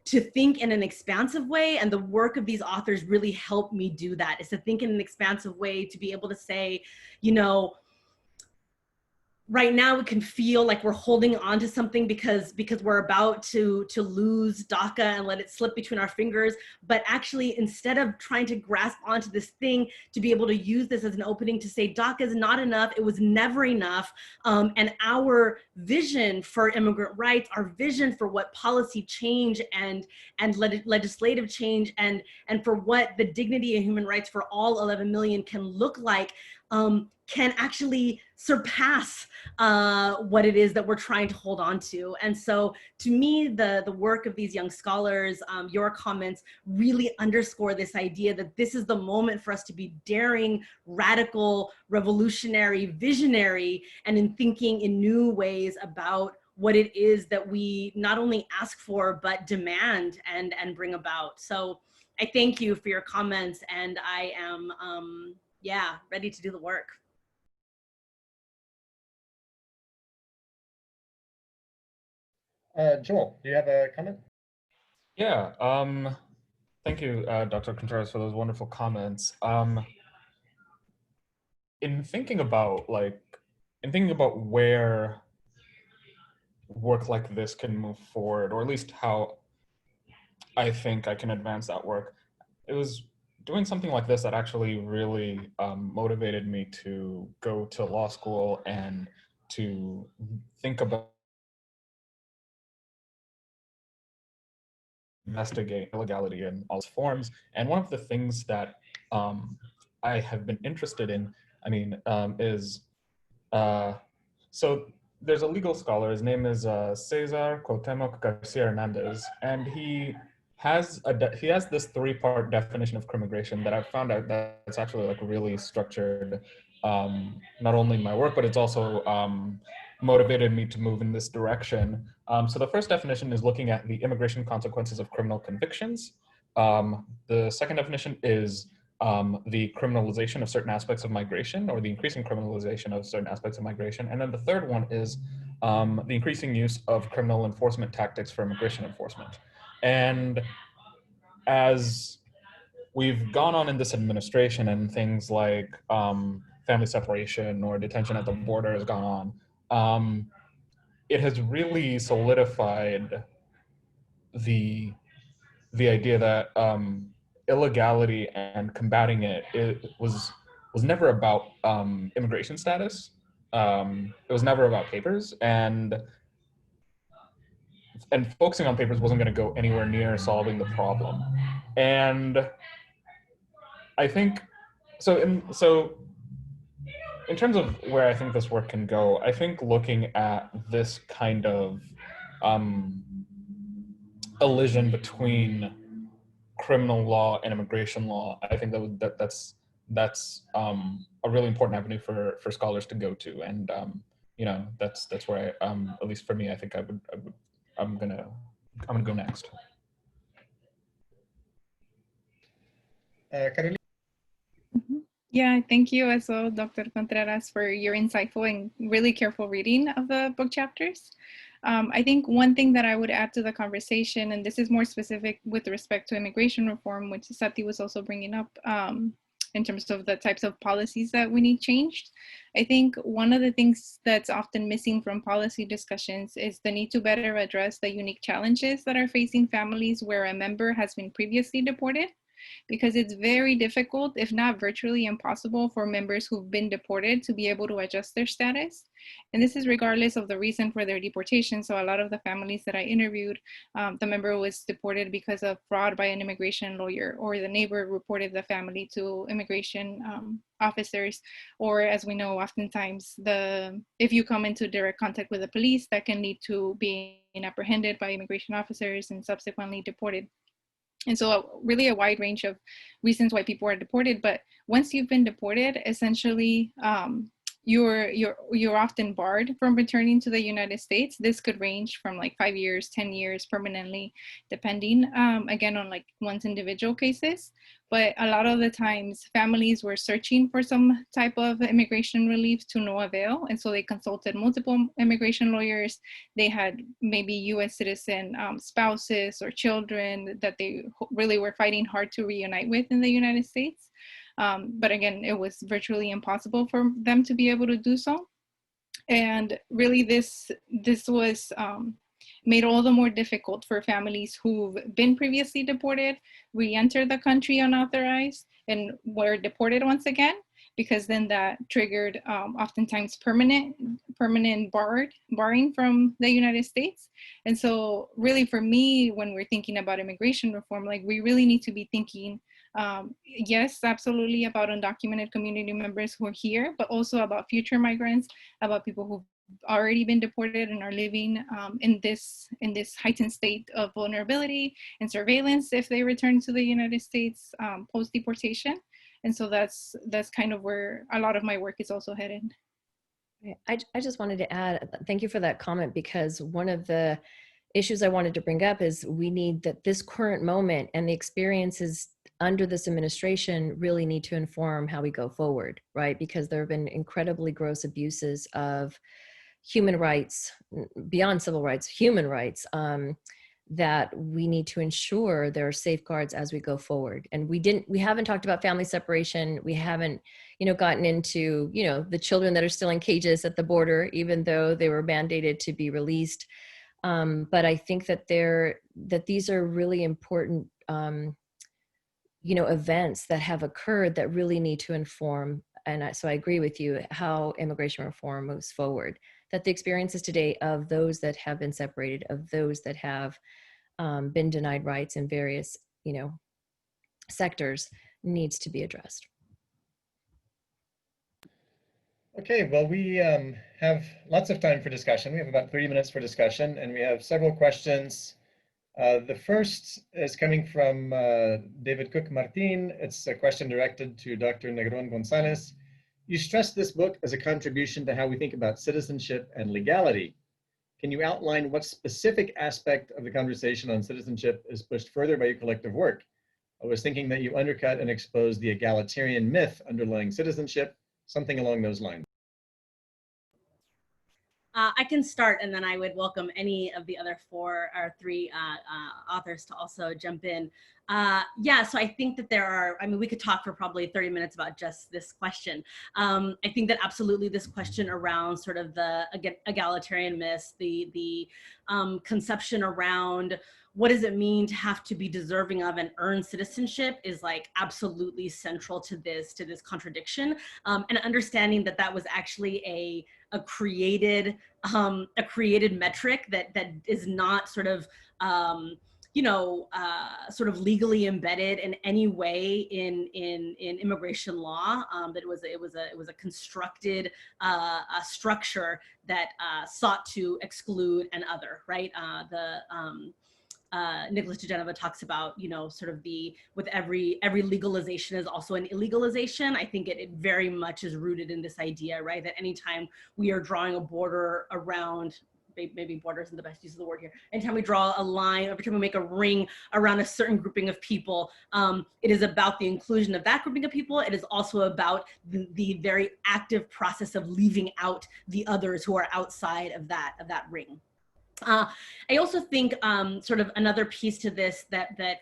to think in an expansive way. And the work of these authors really helped me do that, is to think in an expansive way, to be able to say, you know, right now we can feel like we're holding on to something because we're about to lose DACA and let it slip between our fingers. But actually, instead of trying to grasp onto this thing, to be able to use this as an opening to say DACA is not enough, it was never enough. And our vision for immigrant rights, our vision for what policy change and legislative change and for what the dignity and human rights for all 11 million can look like, can actually surpass what it is that we're trying to hold on to. And so to me, the work of these young scholars, your comments really underscore this idea that this is the moment for us to be daring, radical, revolutionary, visionary, and in thinking in new ways about what it is that we not only ask for, but demand and bring about. So I thank you for your comments, and I am, yeah, ready to do the work. Joel, do you have a comment? Yeah, thank you, Dr. Contreras, for those wonderful comments. In thinking about where work like this can move forward, or at least how I think I can advance that work, it was doing something like this that actually really motivated me to go to law school and to think about investigate illegality in all its forms. And one of the things that I have been interested in, is, so there's a legal scholar, his name is Cesar Cuauhtemoc Garcia Hernandez, and he has this 3-part definition of crimmigration that I've found out that it's actually like really structured, not only my work, but it's also motivated me to move in this direction. So the first definition is looking at the immigration consequences of criminal convictions. The second definition is the criminalization of certain aspects of migration, or the increasing criminalization of certain aspects of migration. And then the third one is the increasing use of criminal enforcement tactics for immigration enforcement. And as we've gone on in this administration, and things like family separation or detention at the border has gone on, it has really solidified the idea that illegality and combating it was never about immigration status. It was never about papers, and focusing on papers wasn't going to go anywhere near solving the problem. And I think, so in terms of where I think this work can go, I think looking at this kind of elision between criminal law and immigration law, I think that's a really important avenue for scholars to go to, and you know, that's where I, at least for me, I think I'm gonna go next. Carolina? Yeah, thank you as well, Dr. Contreras, for your insightful and really careful reading of the book chapters. I think one thing that I would add to the conversation, and this is more specific with respect to immigration reform, which Sati was also bringing up in terms of the types of policies that we need changed. I think one of the things that's often missing from policy discussions is the need to better address the unique challenges that are facing families where a member has been previously deported, because it's very difficult, if not virtually impossible, for members who've been deported to be able to adjust their status. And this is regardless of the reason for their deportation. So a lot of the families that I interviewed, the member was deported because of fraud by an immigration lawyer, or the neighbor reported the family to immigration officers, or as we know, oftentimes if you come into direct contact with the police, that can lead to being apprehended by immigration officers and subsequently deported. And so really a wide range of reasons why people are deported. But once you've been deported, essentially, you're often barred from returning to the United States. This could range from like 5 years, 10 years permanently, depending, again, on like one's individual cases. But a lot of the times families were searching for some type of immigration relief to no avail. And so they consulted multiple immigration lawyers. They had maybe US citizen spouses or children that they really were fighting hard to reunite with in the United States. But again, it was virtually impossible for them to be able to do so. And really this was made all the more difficult for families who've been previously deported, re-enter the country unauthorized, and were deported once again, because then that triggered oftentimes permanent barring from the United States. And so really for me, when we're thinking about immigration reform, like we really need to be thinking, yes, absolutely, about undocumented community members who are here, but also about future migrants, about people who've already been deported and are living in this heightened state of vulnerability and surveillance if they return to the United States post-deportation. And so that's kind of where a lot of my work is also headed. I just wanted to add, thank you for that comment, because one of the issues I wanted to bring up is we need that this current moment and the experiences under this administration really need to inform how we go forward, right? Because there have been incredibly gross abuses of human rights, beyond civil rights, human rights, that we need to ensure there are safeguards as we go forward. And we haven't talked about family separation. We haven't, gotten into, the children that are still in cages at the border, even though they were mandated to be released. But I think that these are really important, events that have occurred that really need to inform. And so I agree with you how immigration reform moves forward, that the experiences today of those that have been separated, of those that have been denied rights in various, sectors needs to be addressed. Okay, well, we have lots of time for discussion. We have about 30 minutes for discussion, and we have several questions. The first is coming from David Cook Martin. It's a question directed to Dr. Negrón-Gonzales. You stressed this book as a contribution to how we think about citizenship and legality. Can you outline what specific aspect of the conversation on citizenship is pushed further by your collective work? I was thinking that you undercut and exposed the egalitarian myth underlying citizenship, something along those lines. I can start, and then I would welcome any of the other three authors to also jump in. Yeah, so I think that we could talk for probably 30 minutes about just this question. I think that absolutely this question around sort of the egalitarian myth, the conception around what does it mean to have to be deserving of and earn citizenship is like absolutely central to this contradiction, and understanding that was actually a created metric that is not sort of you know, sort of legally embedded in any way in immigration law. That it was a constructed a structure that sought to exclude an other, right? Nicholas de Geneva talks about, you know, sort of with every legalization is also an illegalization. I think it very much is rooted in this idea, right? That anytime we are drawing a border around, maybe border isn't the best use of the word here. Anytime we draw a line, every time we make a ring around a certain grouping of people, it is about the inclusion of that grouping of people. It is also about the very active process of leaving out the others who are outside of that ring. I also think sort of another piece to this that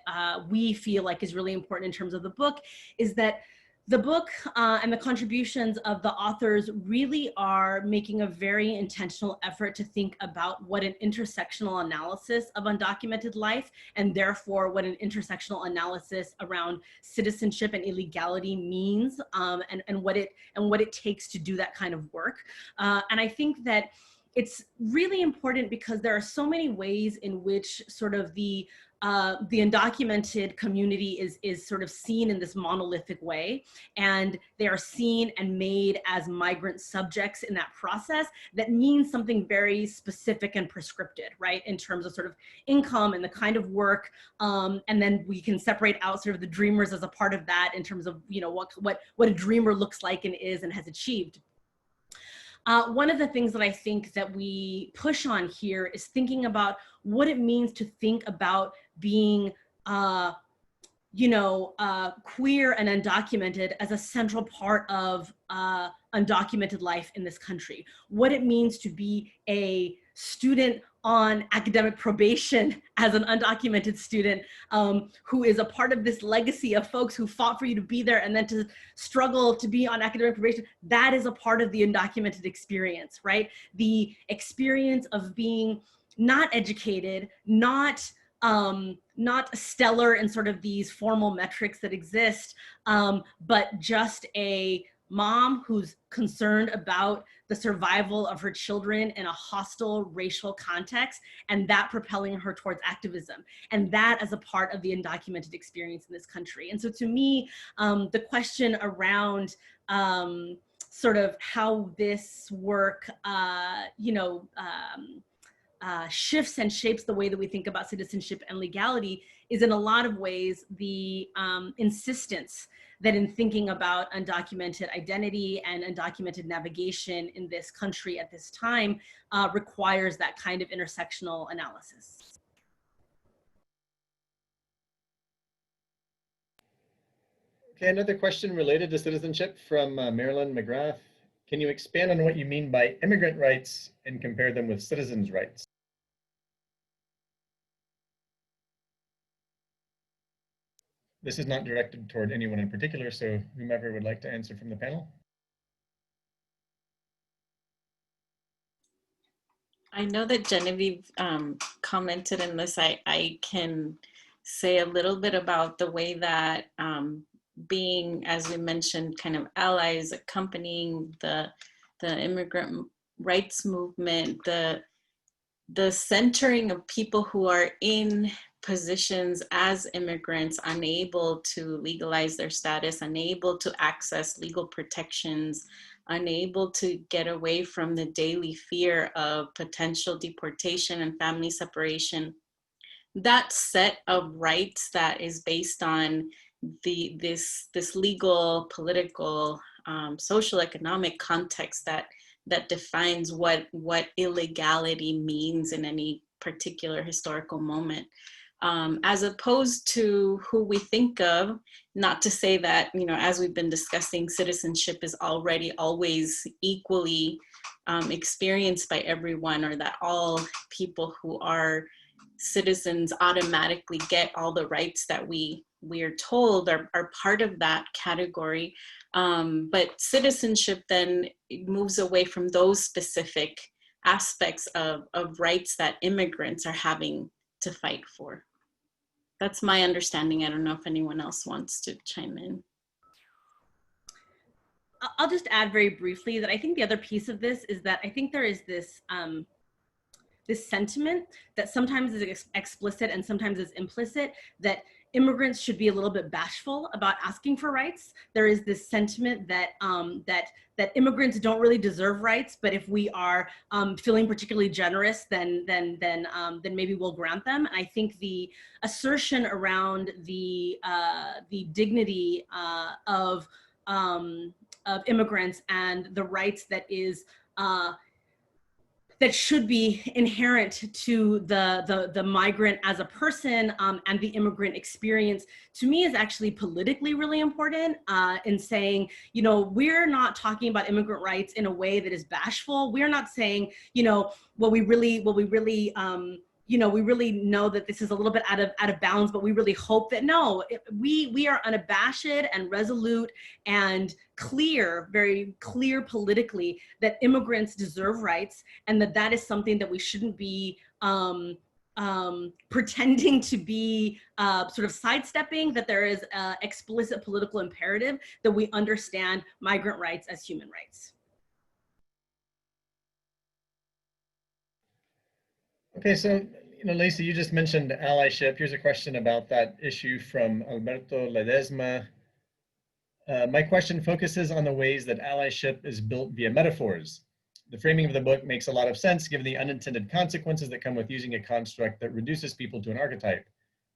we feel like is really important in terms of the book is that the book and the contributions of the authors really are making a very intentional effort to think about what an intersectional analysis of undocumented life, and therefore what an intersectional analysis around citizenship and illegality means, and what it takes to do that kind of work. And I think that it's really important because there are so many ways in which sort of the undocumented community is sort of seen in this monolithic way, and they are seen and made as migrant subjects in that process that means something very specific and prescripted, right, in terms of sort of income and the kind of work, and then we can separate out sort of the dreamers as a part of that in terms of, you know, what a dreamer looks like and is and has achieved. One of the things that I think that we push on here is thinking about what it means to think about being, you know, queer and undocumented as a central part of undocumented life in this country. What it means to be a student on academic probation as an undocumented student who is a part of this legacy of folks who fought for you to be there and then to struggle to be on academic probation. That is a part of the undocumented experience, right? The experience of being not educated, not stellar in sort of these formal metrics that exist, but just a mom who's concerned about the survival of her children in a hostile racial context, and that propelling her towards activism, and that as a part of the undocumented experience in this country. And so to me, the question around sort of how this work, you know, shifts and shapes the way that we think about citizenship and legality is in a lot of ways the insistence that in thinking about undocumented identity and undocumented navigation in this country at this time requires that kind of intersectional analysis. Okay, another question related to citizenship from Marilyn McGrath. Can you expand on what you mean by immigrant rights and compare them with citizens' rights? This is not directed toward anyone in particular, so whomever would like to answer from the panel. I know that Genevieve commented in this. I can say a little bit about the way that being, as we mentioned, kind of allies accompanying the immigrant rights movement, the centering of people who are in positions as immigrants, unable to legalize their status, unable to access legal protections, unable to get away from the daily fear of potential deportation and family separation. That set of rights that is based on this legal, political, social, economic context that defines what illegality means in any particular historical moment. As opposed to who we think of, not to say that, you know, as we've been discussing, citizenship is already always equally experienced by everyone, or that all people who are citizens automatically get all the rights that we are told are part of that category. But citizenship then moves away from those specific aspects of rights that immigrants are having to fight for. That's my understanding. I don't know if anyone else wants to chime in. I'll just add very briefly that I think the other piece of this is that I think there is this this sentiment that sometimes is explicit and sometimes is implicit, that immigrants should be a little bit bashful about asking for rights. There is this sentiment that that immigrants don't really deserve rights, but if we are feeling particularly generous, then maybe we'll grant them. And I think the assertion around the dignity of immigrants and the rights that is that should be inherent to the migrant as a person and the immigrant experience, to me, is actually politically really important in saying, you know, we're not talking about immigrant rights in a way that is bashful. We're not saying, you know, we really know that this is a little bit out of bounds, but we really hope that no, we are unabashed and resolute and clear, very clear politically, that immigrants deserve rights, and that is something that we shouldn't be pretending to be sort of sidestepping, that there is an explicit political imperative that we understand migrant rights as human rights. Okay, so, you know, Leisy, you just mentioned allyship. Here's a question about that issue from Alberto Ledesma. My question focuses on the ways that allyship is built via metaphors. The framing of the book makes a lot of sense given the unintended consequences that come with using a construct that reduces people to an archetype.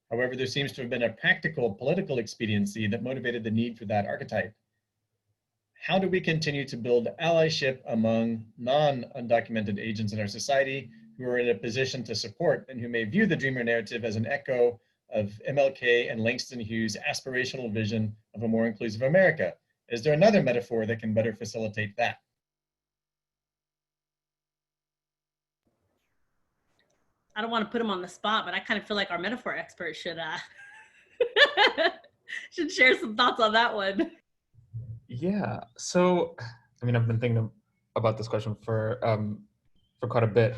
However, there seems to have been a practical political expediency that motivated the need for that archetype. How do we continue to build allyship among non-undocumented agents in our society who are in a position to support and who may view the Dreamer narrative as an echo of MLK and Langston Hughes' aspirational vision of a more inclusive America? Is there another metaphor that can better facilitate that? I don't want to put him on the spot, but I kind of feel like our metaphor expert should should share some thoughts on that one. Yeah, so I mean, I've been thinking about this question for quite a bit.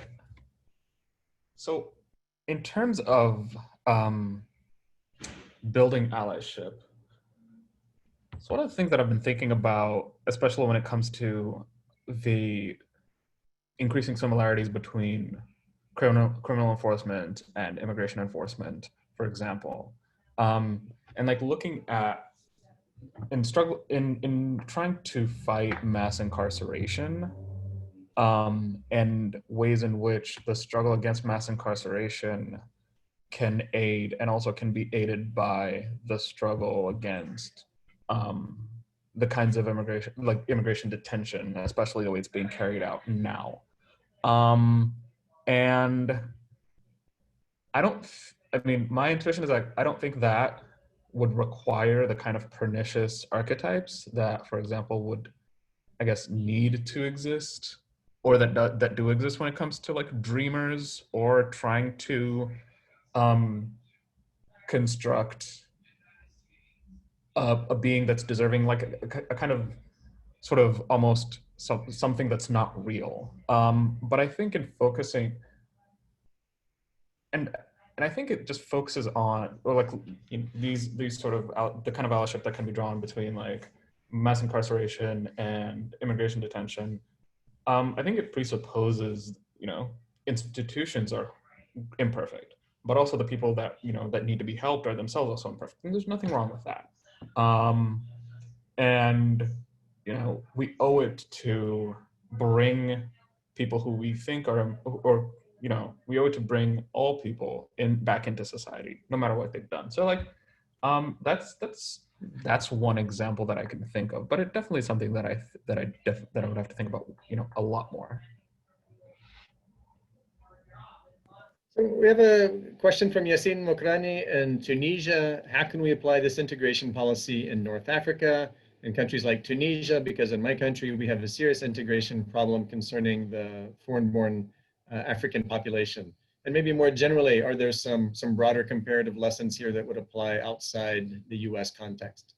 So in terms of building allyship, so one of the things that I've been thinking about, especially when it comes to the increasing similarities between criminal enforcement and immigration enforcement, for example, and like looking at in trying to fight mass incarceration, and ways in which the struggle against mass incarceration can aid and also can be aided by the struggle against the kinds of immigration detention, especially the way it's being carried out now. And I mean, my intuition is like, I don't think that would require the kind of pernicious archetypes that, for example, would, I guess, need to exist, or that do exist when it comes to like dreamers or trying to construct a being that's deserving, like a kind of sort of almost something that's not real. But I think in focusing, and I think it just focuses on, or like, you know, these sort of the kind of allyship that can be drawn between like mass incarceration and immigration detention. I think it presupposes, you know, institutions are imperfect, but also the people that, you know, that need to be helped are themselves also imperfect. And there's nothing wrong with that. And, you know, we owe it to bring people who we think are, or you know, we owe it to bring all people back into society, no matter what they've done. So like, that's one example that I can think of, but it definitely is something that I would have to think about, you know, a lot more. So we have a question from Yassine Mokrani in Tunisia. How can we apply this integration policy in North Africa, in countries like Tunisia? Because in my country, we have a serious integration problem concerning the foreign-born African population. And maybe more generally, are there some broader comparative lessons here that would apply outside the US context?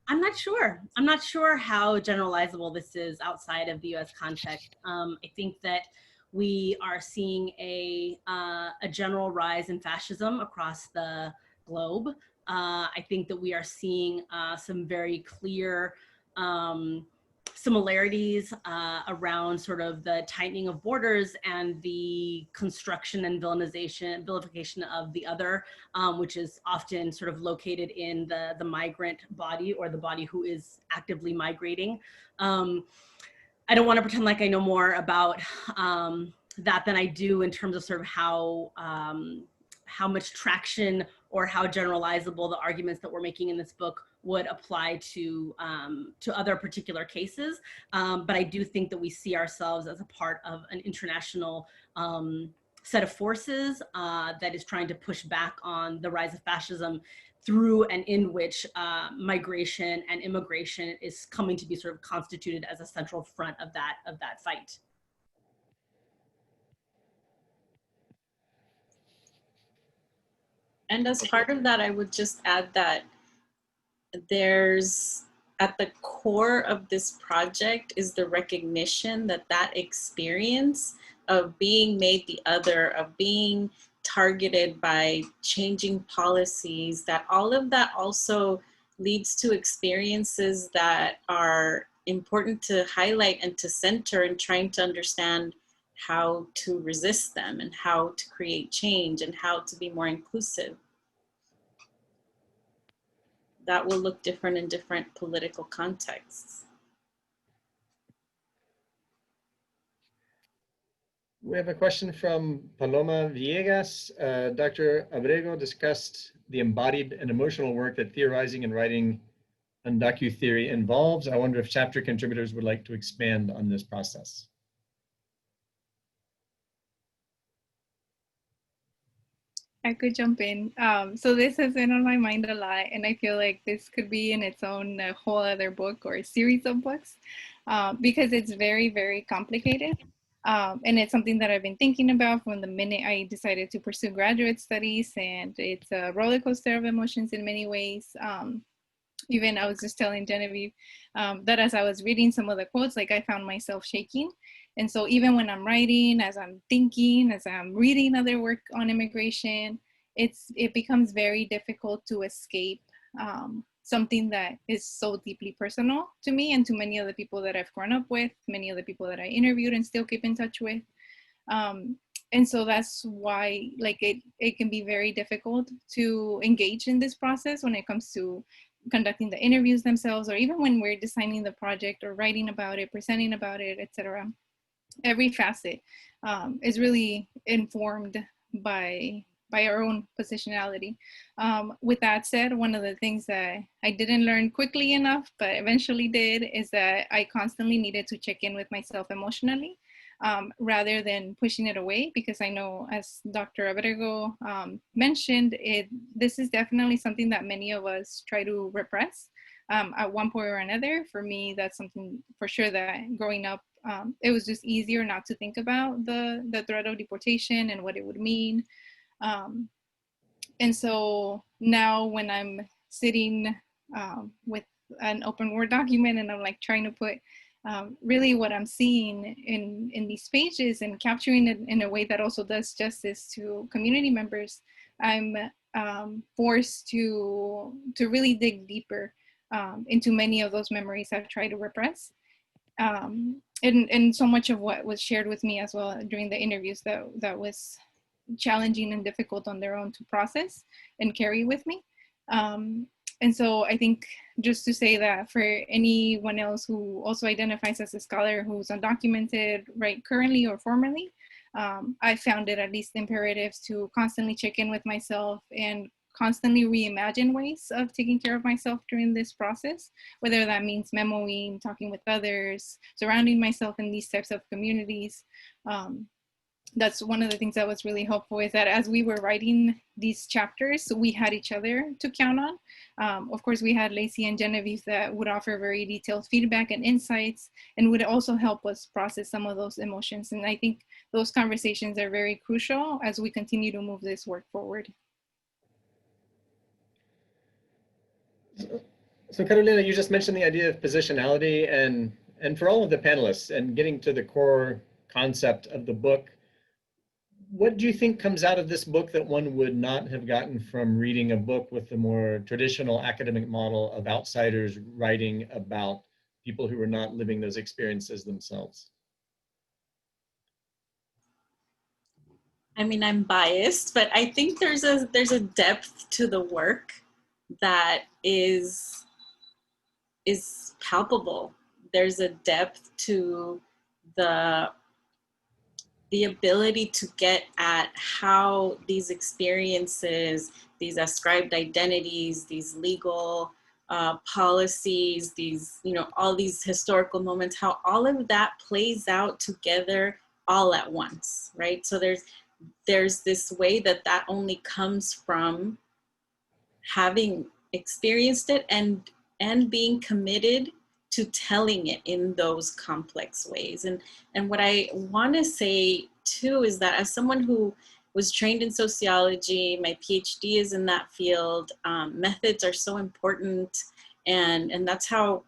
I'm not sure. I'm not sure how generalizable this is outside of the US context. I think that we are seeing a general rise in fascism across the globe. I think that we are seeing some very clear similarities around sort of the tightening of borders and the construction and vilification of the other, which is often sort of located in the migrant body or the body who is actively migrating. I don't want to pretend like I know more about that than I do in terms of sort of how much traction or how generalizable the arguments that we're making in this book would apply to other particular cases. But I do think that we see ourselves as a part of an international set of forces that is trying to push back on the rise of fascism through and in which migration and immigration is coming to be sort of constituted as a central front of that fight. And as part of that, I would just add that there's, at the core of this project is the recognition that that experience of being made the other, of being targeted by changing policies, that all of that also leads to experiences that are important to highlight and to center in trying to understand how to resist them and how to create change and how to be more inclusive. That will look different in different political contexts. We have a question from Paloma Villegas. Dr. Abrego discussed the embodied and emotional work that theorizing and writing undocu-theory involves. I wonder if chapter contributors would like to expand on this process. I could jump in. So this has been on my mind a lot, and I feel like this could be in its own whole other book or a series of books because it's very, very complicated. And it's something that I've been thinking about from the minute I decided to pursue graduate studies, and it's a roller coaster of emotions in many ways. Even I was just telling Genevieve that as I was reading some of the quotes, like I found myself shaking. And so even when I'm writing, as I'm thinking, as I'm reading other work on immigration, it becomes very difficult to escape something that is so deeply personal to me and to many of the people that I've grown up with, many of the people that I interviewed and still keep in touch with. And so that's why like it can be very difficult to engage in this process when it comes to conducting the interviews themselves, or even when we're designing the project or writing about it, presenting about it, etc. Every facet is really informed by our own positionality. With that said, one of the things that I didn't learn quickly enough, but eventually did, is that I constantly needed to check in with myself emotionally rather than pushing it away, because I know, as Dr. Abrego mentioned, this is definitely something that many of us try to repress at one point or another. For me, that's something for sure that growing up, it was just easier not to think about the threat of deportation and what it would mean. And so now when I'm sitting with an open Word document and I'm like trying to put really what I'm seeing in these pages and capturing it in a way that also does justice to community members, I'm forced to really dig deeper into many of those memories I've tried to repress. And so much of what was shared with me as well during the interviews that was challenging and difficult on their own to process and carry with me. And so I think just to say that for anyone else who also identifies as a scholar who's undocumented, right, currently or formerly, I found it at least imperative to constantly check in with myself and constantly reimagine ways of taking care of myself during this process, whether that means memoing, talking with others, surrounding myself in these types of communities. That's one of the things that was really helpful, is that as we were writing these chapters, we had each other to count on. Of course, we had Leisy and Genevieve that would offer very detailed feedback and insights and would also help us process some of those emotions. And I think those conversations are very crucial as we continue to move this work forward. So Carolina, you just mentioned the idea of positionality, and for all of the panelists and getting to the core concept of the book. What do you think comes out of this book that one would not have gotten from reading a book with the more traditional academic model of outsiders writing about people who were not living those experiences themselves? I mean, I'm biased, but I think there's a depth to the work that is palpable. There's a depth to the ability to get at how these experiences, these ascribed identities, these legal policies, these, all these historical moments, how all of that plays out together all at once, right? So there's this way that only comes from having experienced it and being committed to telling it in those complex ways. And what I want to say too is that as someone who was trained in sociology, my PhD is in that field, methods are so important. And that's how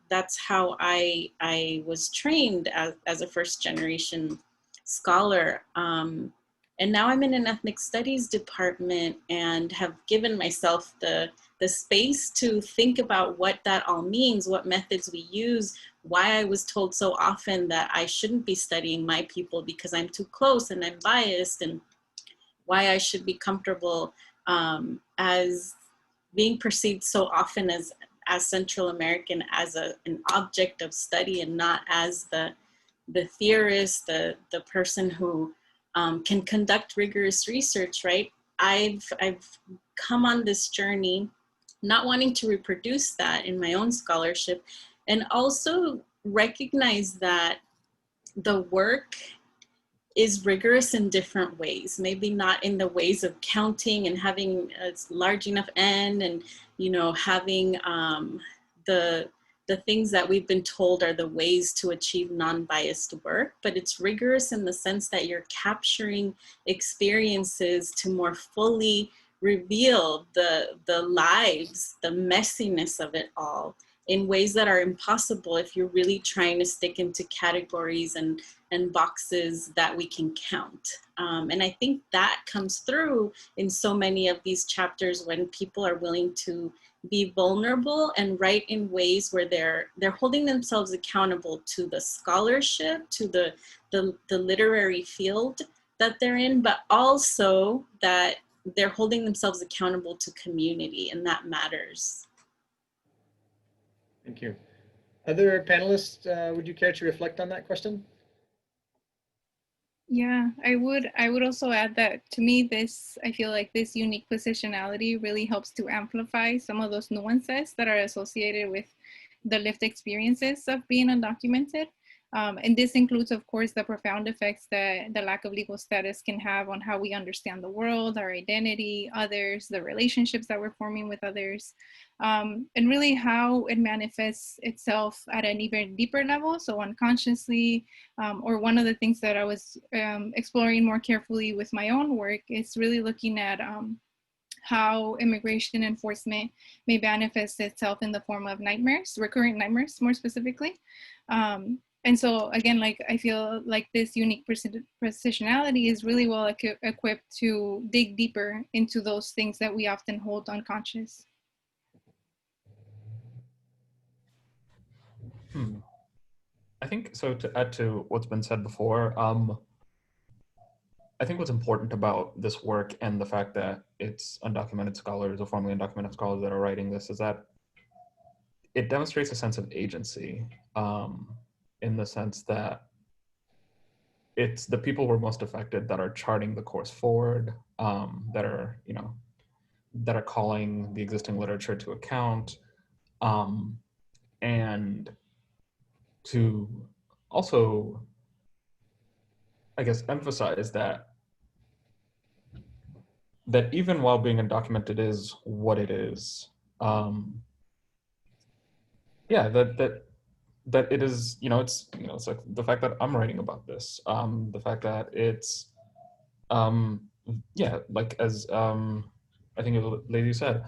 I was trained as a first generation scholar. And now I'm in an ethnic studies department and have given myself the space to think about what that all means, what methods we use, why I was told so often that I shouldn't be studying my people because I'm too close and I'm biased, and why I should be comfortable as being perceived so often as Central American, as an object of study and not as the theorist, the person who can conduct rigorous research, right? I've come on this journey not wanting to reproduce that in my own scholarship, and also recognize that the work is rigorous in different ways, maybe not in the ways of counting and having a large enough N and, having the things that we've been told are the ways to achieve non-biased work, but it's rigorous in the sense that you're capturing experiences to more fully reveal the lives, the messiness of it all in ways that are impossible if you're really trying to stick into categories and boxes that we can count. And I think that comes through in so many of these chapters when people are willing to be vulnerable and write in ways where they're holding themselves accountable to the scholarship, to the literary field that they're in, but also that they're holding themselves accountable to community, and that matters. Thank you. Other panelists, would you care to reflect on that question? Yeah, I would also add that to me, I feel like this unique positionality really helps to amplify some of those nuances that are associated with the lived experiences of being undocumented. And this includes, of course, the profound effects that the lack of legal status can have on how we understand the world, our identity, others, the relationships that we're forming with others, and really how it manifests itself at an even deeper level, so unconsciously, or one of the things that I was exploring more carefully with my own work is really looking at how immigration enforcement may manifest itself in the form of nightmares, recurrent nightmares more specifically. And so again, like I feel like this unique positionality is really well equipped to dig deeper into those things that we often hold unconscious. I think so. To add to what's been said before, I think what's important about this work and the fact that it's undocumented scholars or formerly undocumented scholars that are writing this is that it demonstrates a sense of agency, in the sense that it's the people who are most affected that are charting the course forward, that are, that are calling the existing literature to account, and to also, I guess, emphasize that even while being undocumented is what it is, yeah, that it is, it's like the fact that I'm writing about this, the fact that it's, yeah, like as I think Leisy said,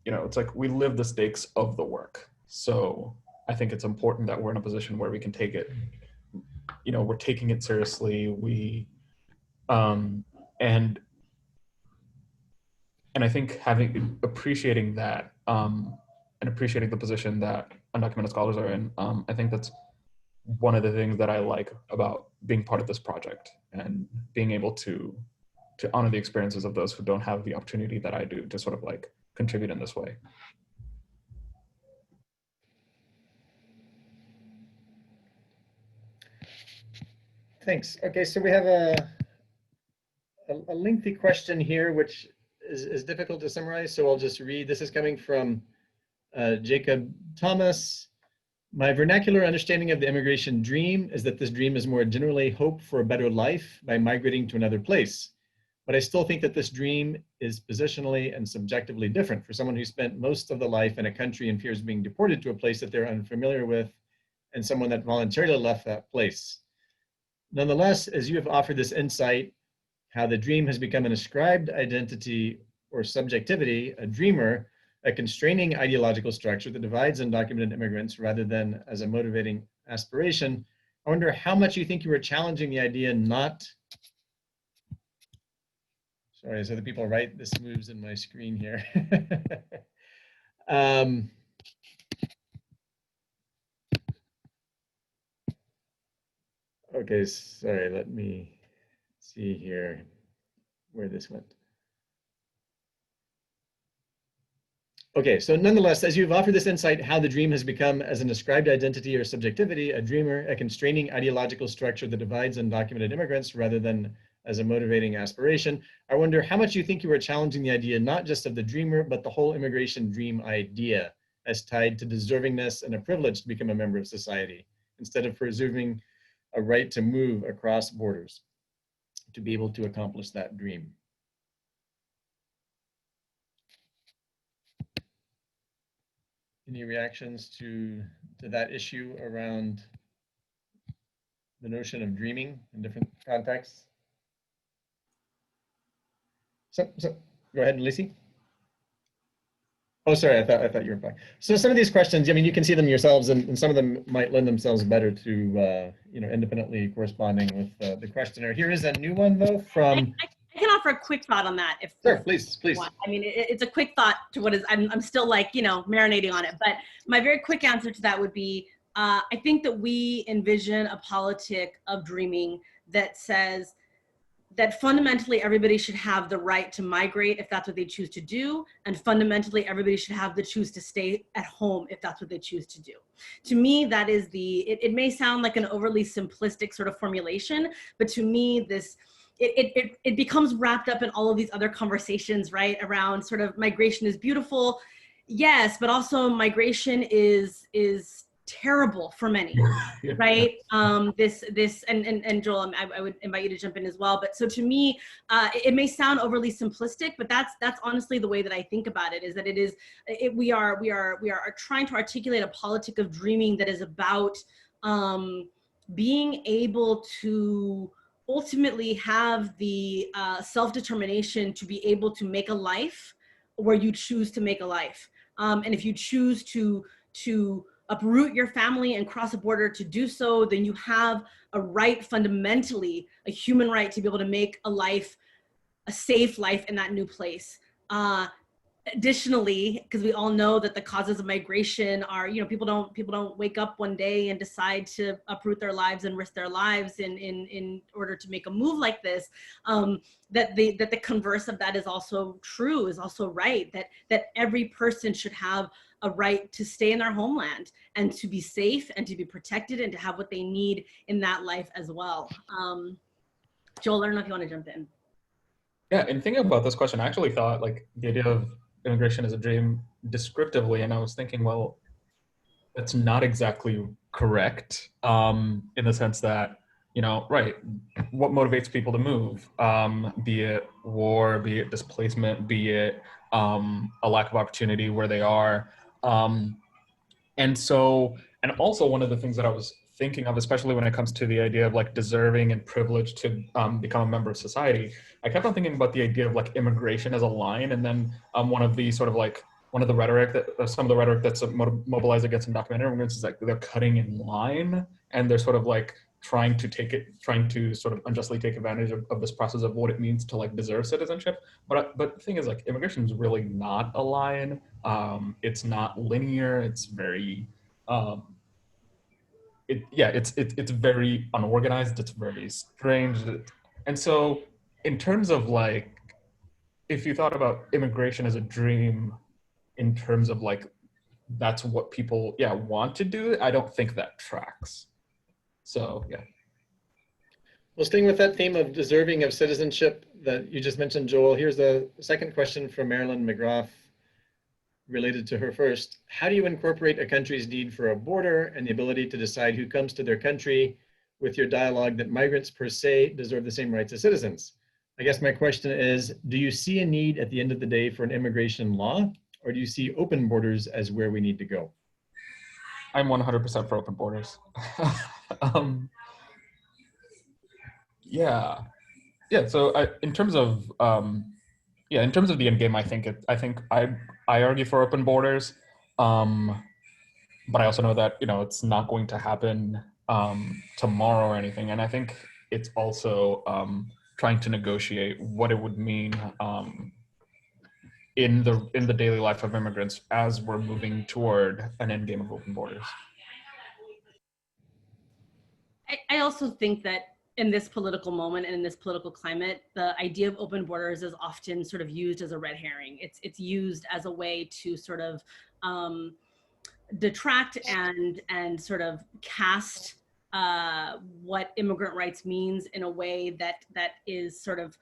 it's like we live the stakes of the work. So I think it's important that we're in a position where we can take it you know, we're taking it seriously. And I think appreciating that, and appreciating the position that undocumented scholars are in, I think that's one of the things that I like about being part of this project and being able to honor the experiences of those who don't have the opportunity that I do to sort of like contribute in this way. Thanks. Okay, so we have a lengthy question here, which is difficult to summarize, so I'll just read. This is coming from Jacob Thomas. My vernacular understanding of the immigration dream is that this dream is more generally hope for a better life by migrating to another place. But I still think that this dream is positionally and subjectively different for someone who spent most of the life in a country and fears being deported to a place that they're unfamiliar with, and someone that voluntarily left that place. Nonetheless, as you have offered this insight, how the dream has become an ascribed identity or subjectivity, a dreamer, a constraining ideological structure that divides undocumented immigrants rather than as a motivating aspiration, I wonder how much you think you were challenging the idea not, sorry, as other people write, this moves in my screen here. Okay, sorry, let me see here where this went. Okay, so nonetheless, as you've offered this insight, how the dream has become as an ascribed identity or subjectivity, a dreamer, a constraining ideological structure that divides undocumented immigrants rather than as a motivating aspiration, I wonder how much you think you were challenging the idea, not just of the dreamer, but the whole immigration dream idea as tied to deservingness and a privilege to become a member of society, instead of preserving a right to move across borders to be able to accomplish that dream. Any reactions to that issue around the notion of dreaming in different contexts? So go ahead, Leisy. Oh, sorry, I thought you were fine. So some of these questions, I mean, you can see them yourselves, and some of them might lend themselves better to, you know, independently corresponding with the questionnaire. Here is a new one, though, from... I can offer a quick thought on that. Sure, please. I mean, it's a quick thought to what is, I'm still like, you know, marinating on it. But my very quick answer to that would be, I think that we envision a politic of dreaming that says that fundamentally everybody should have the right to migrate if that's what they choose to do. And fundamentally everybody should have the choose to stay at home if that's what they choose to do. To me, that is it may sound like an overly simplistic sort of formulation, but to me, it becomes wrapped up in all of these other conversations, right? Around sort of migration is beautiful. Yes, but also migration is terrible for many, right? And Joel, I would invite you to jump in as well. But so to me, it may sound overly simplistic, but that's honestly the way that I think about it, is that we are trying to articulate a politic of dreaming that is about being able to ultimately have the self-determination to be able to make a life where you choose to make a life. And if you choose to uproot your family and cross a border to do so, then you have a right, fundamentally, a human right to be able to make a life, a safe life in that new place. Additionally, because we all know that the causes of migration are, you know, people don't wake up one day and decide to uproot their lives and risk their lives in order to make a move like this. That the converse of that is also true, is also right, that every person should have a right to stay in their homeland and to be safe and to be protected and to have what they need in that life as well. Joel, I don't know if you want to jump in. Yeah, and thinking about this question, I actually thought like the idea of immigration as a dream descriptively, and I was thinking, well, that's not exactly correct in the sense that, you know, right, what motivates people to move, be it war, be it displacement, be it a lack of opportunity where they are. And also one of the things that I was thinking of, especially when it comes to the idea of like deserving and privileged to become a member of society, I kept on thinking about the idea of like immigration as a line, and then some of the rhetoric that's mobilized against undocumented immigrants is like they're cutting in line, and they're sort of like trying to sort of unjustly take advantage of this process of what it means to like deserve citizenship. But the thing is, like, immigration is really not a line. It's not linear. It's very, it's very unorganized. It's very strange. And so in terms of like, if you thought about immigration as a dream in terms of like, that's what people, want to do, I don't think that tracks. So, yeah. Well, staying with that theme of deserving of citizenship that you just mentioned, Joel, here's the second question from Marilyn McGrath related to her first. How do you incorporate a country's need for a border and the ability to decide who comes to their country with your dialogue that migrants per se deserve the same rights as citizens? I guess my question is, do you see a need at the end of the day for an immigration law, or do you see open borders as where we need to go? I'm 100% for open borders. So in terms of the end game, I think I argue for open borders, but I also know that it's not going to happen tomorrow or anything, and I think it's also trying to negotiate what it would mean in the daily life of immigrants as we're moving toward an end game of open borders. I also think that in this political moment and in this political climate, the idea of open borders is often sort of used as a red herring. It's used as a way to sort of detract and sort of cast what immigrant rights means in a way that is sort of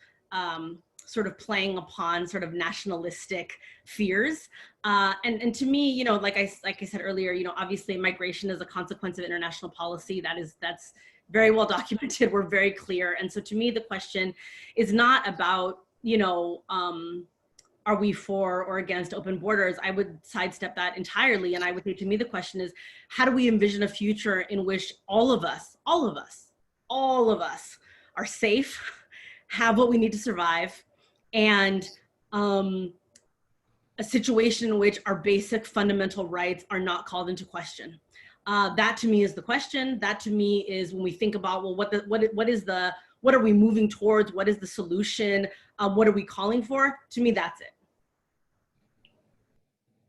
playing upon sort of nationalistic fears. And to me, like I said earlier, obviously migration is a consequence of international policy. That's very well documented. We're very clear. And so to me, the question is not about, are we for or against open borders? I would sidestep that entirely. And I would say, to me, the question is, how do we envision a future in which all of us are safe, have what we need to survive, and a situation in which our basic fundamental rights are not called into question? That to me is the question. That to me is when we think about, well, what are we moving towards? What is the solution? What are we calling for? To me, that's it.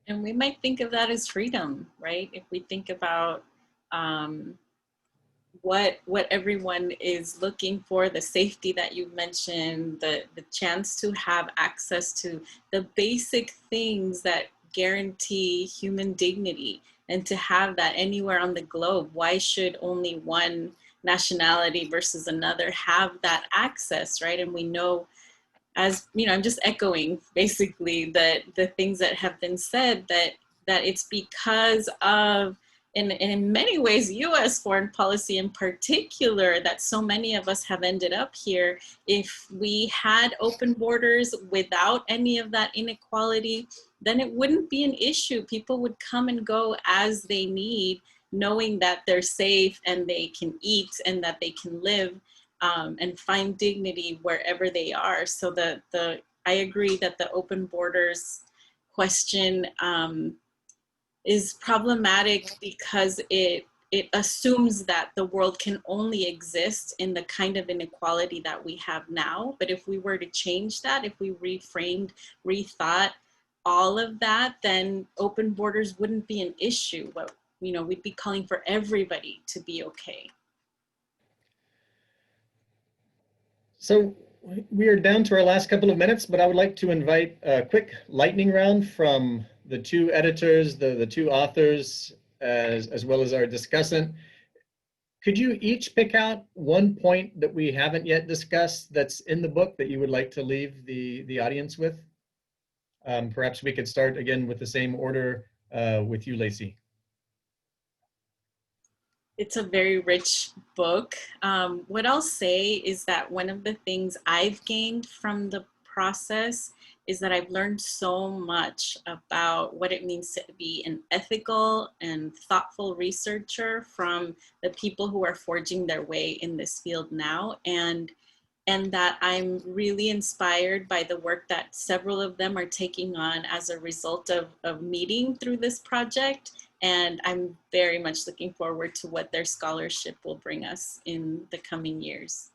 And we might think of that as freedom, right? If we think about what everyone is looking for, the safety that you mentioned, the chance to have access to the basic things that guarantee human dignity, and to have that anywhere on the globe. Why should only one nationality versus another have that access, right? And we know, as I'm just echoing basically the things that have been said, that it's because of, in many ways, U.S. foreign policy in particular, that so many of us have ended up here. If we had open borders without any of that inequality, then it wouldn't be an issue. People would come and go as they need, knowing that they're safe and they can eat and that they can live and find dignity wherever they are. So I agree that the open borders question is problematic because it assumes that the world can only exist in the kind of inequality that we have now. But if we were to change that, if we rethought all of that, then open borders wouldn't be an issue. But we'd be calling for everybody to be okay. So we are down to our last couple of minutes, but I would like to invite a quick lightning round from the two editors, the two authors, as well as our discussant. Could you each pick out one point that we haven't yet discussed that's in the book that you would like to leave the audience with? Perhaps we could start again with the same order with you, Leisy. It's a very rich book. What I'll say is that one of the things I've gained from the process is that I've learned so much about what it means to be an ethical and thoughtful researcher from the people who are forging their way in this field now, and that I'm really inspired by the work that several of them are taking on as a result of meeting through this project, And I'm very much looking forward to what their scholarship will bring us in the coming years.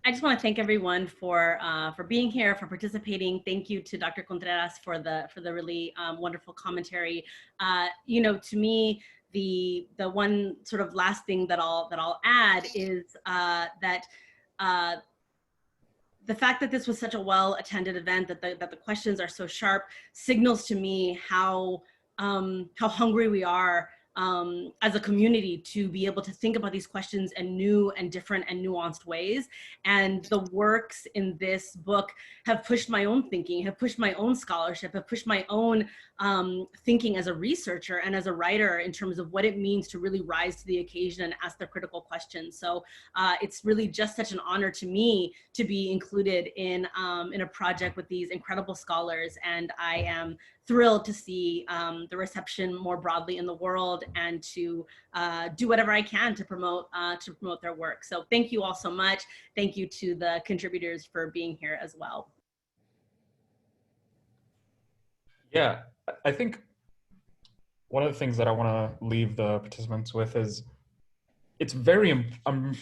I just want to thank everyone for being here, for participating. Thank you to Dr. Contreras for the really wonderful commentary. You know, to me, the one sort of last thing that I'll add is that the fact that this was such a well-attended event, that the questions are so sharp, signals to me how hungry we are as a community to be able to think about these questions in new and different and nuanced ways. And the works in this book have pushed my own thinking, have pushed my own scholarship, have pushed my own thinking as a researcher and as a writer in terms of what it means to really rise to the occasion and ask the critical questions. So it's really just such an honor to me to be included in a project with these incredible scholars. And I am thrilled to see the reception more broadly in the world and to do whatever I can to promote their work. So thank you all so much. Thank you to the contributors for being here as well. Yeah, I think one of the things that I want to leave the participants with is it's very important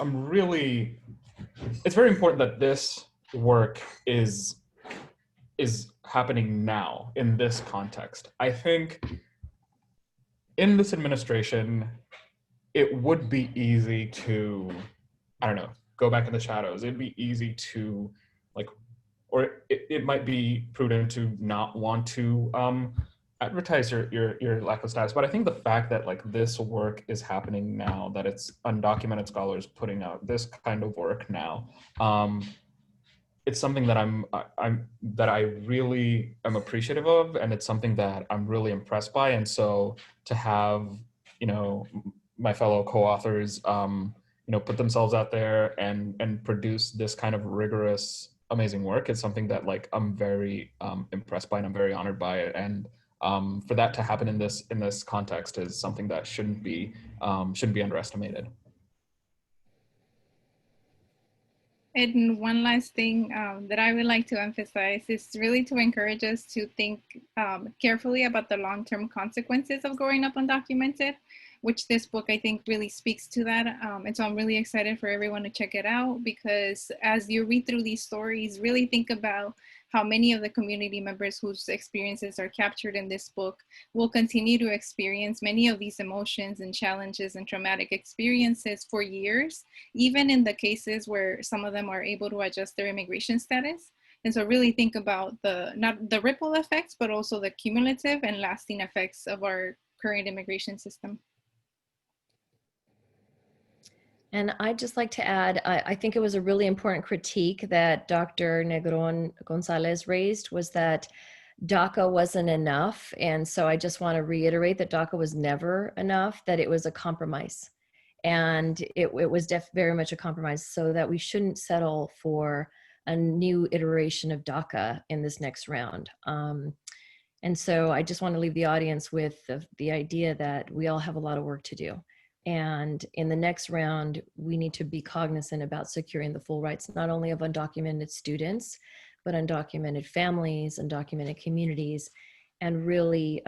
that this work is happening now in this context. I think in this administration, it would be easy to, I don't know, go back in the shadows. It'd be easy to or it might be prudent to not want to advertise your lack of status. But I think the fact that this work is happening now, that it's undocumented scholars putting out this kind of work now, it's something that I really am appreciative of, and it's something that I'm really impressed by. And so to have, my fellow co-authors, put themselves out there and produce this kind of rigorous, amazing work is something that I'm very impressed by, and I'm very honored by it. And for that to happen in this context is something that shouldn't be underestimated. And one last thing that I would like to emphasize is really to encourage us to think carefully about the long-term consequences of growing up undocumented, which this book, I think, really speaks to that. And so I'm really excited for everyone to check it out, because as you read through these stories, really think about how many of the community members whose experiences are captured in this book will continue to experience many of these emotions and challenges and traumatic experiences for years, even in the cases where some of them are able to adjust their immigration status. And so really think about not the ripple effects, but also the cumulative and lasting effects of our current immigration system. And I'd just like to add, I think it was a really important critique that Dr. Negrón-Gonzales raised, was that DACA wasn't enough. And so I just want to reiterate that DACA was never enough, that it was a compromise. And it was very much a compromise, so that we shouldn't settle for a new iteration of DACA in this next round. And so I just want to leave the audience with the idea that we all have a lot of work to do. And in the next round, we need to be cognizant about securing the full rights, not only of undocumented students, but undocumented families, undocumented communities, and really,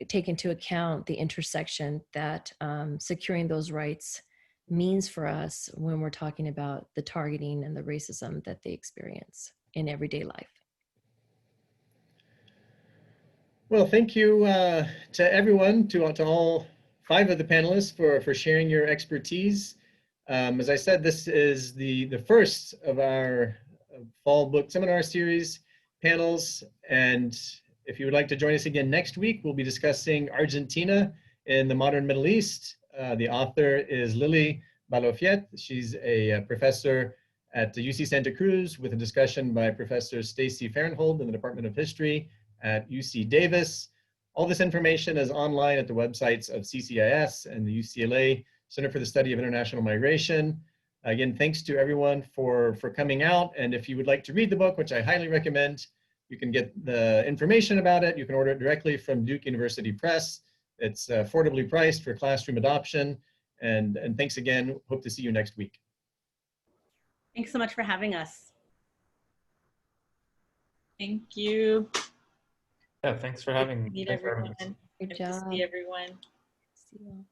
take into account the intersection that securing those rights means for us when we're talking about the targeting and the racism that they experience in everyday life. Well, thank you to everyone, to all 5 of the panelists for sharing your expertise. As I said, this is the first of our fall book seminar series panels. And if you would like to join us again next week, we'll be discussing Argentina in the modern Middle East. The author is Lily Balofiet. She's a professor at the UC Santa Cruz, with a discussion by Professor Stacy Fahrenhold in the Department of History at UC Davis. All this information is online at the websites of CCIS and the UCLA Center for the Study of International Migration. Again, thanks to everyone for coming out. And if you would like to read the book, which I highly recommend, you can get the information about it. You can order it directly from Duke University Press. It's affordably priced for classroom adoption. And thanks again. Hope to see you next week. Thanks so much for having us. Thank you. Yeah, thanks for having Meet thanks for having everyone. us. Good Good to job. see everyone. See you all.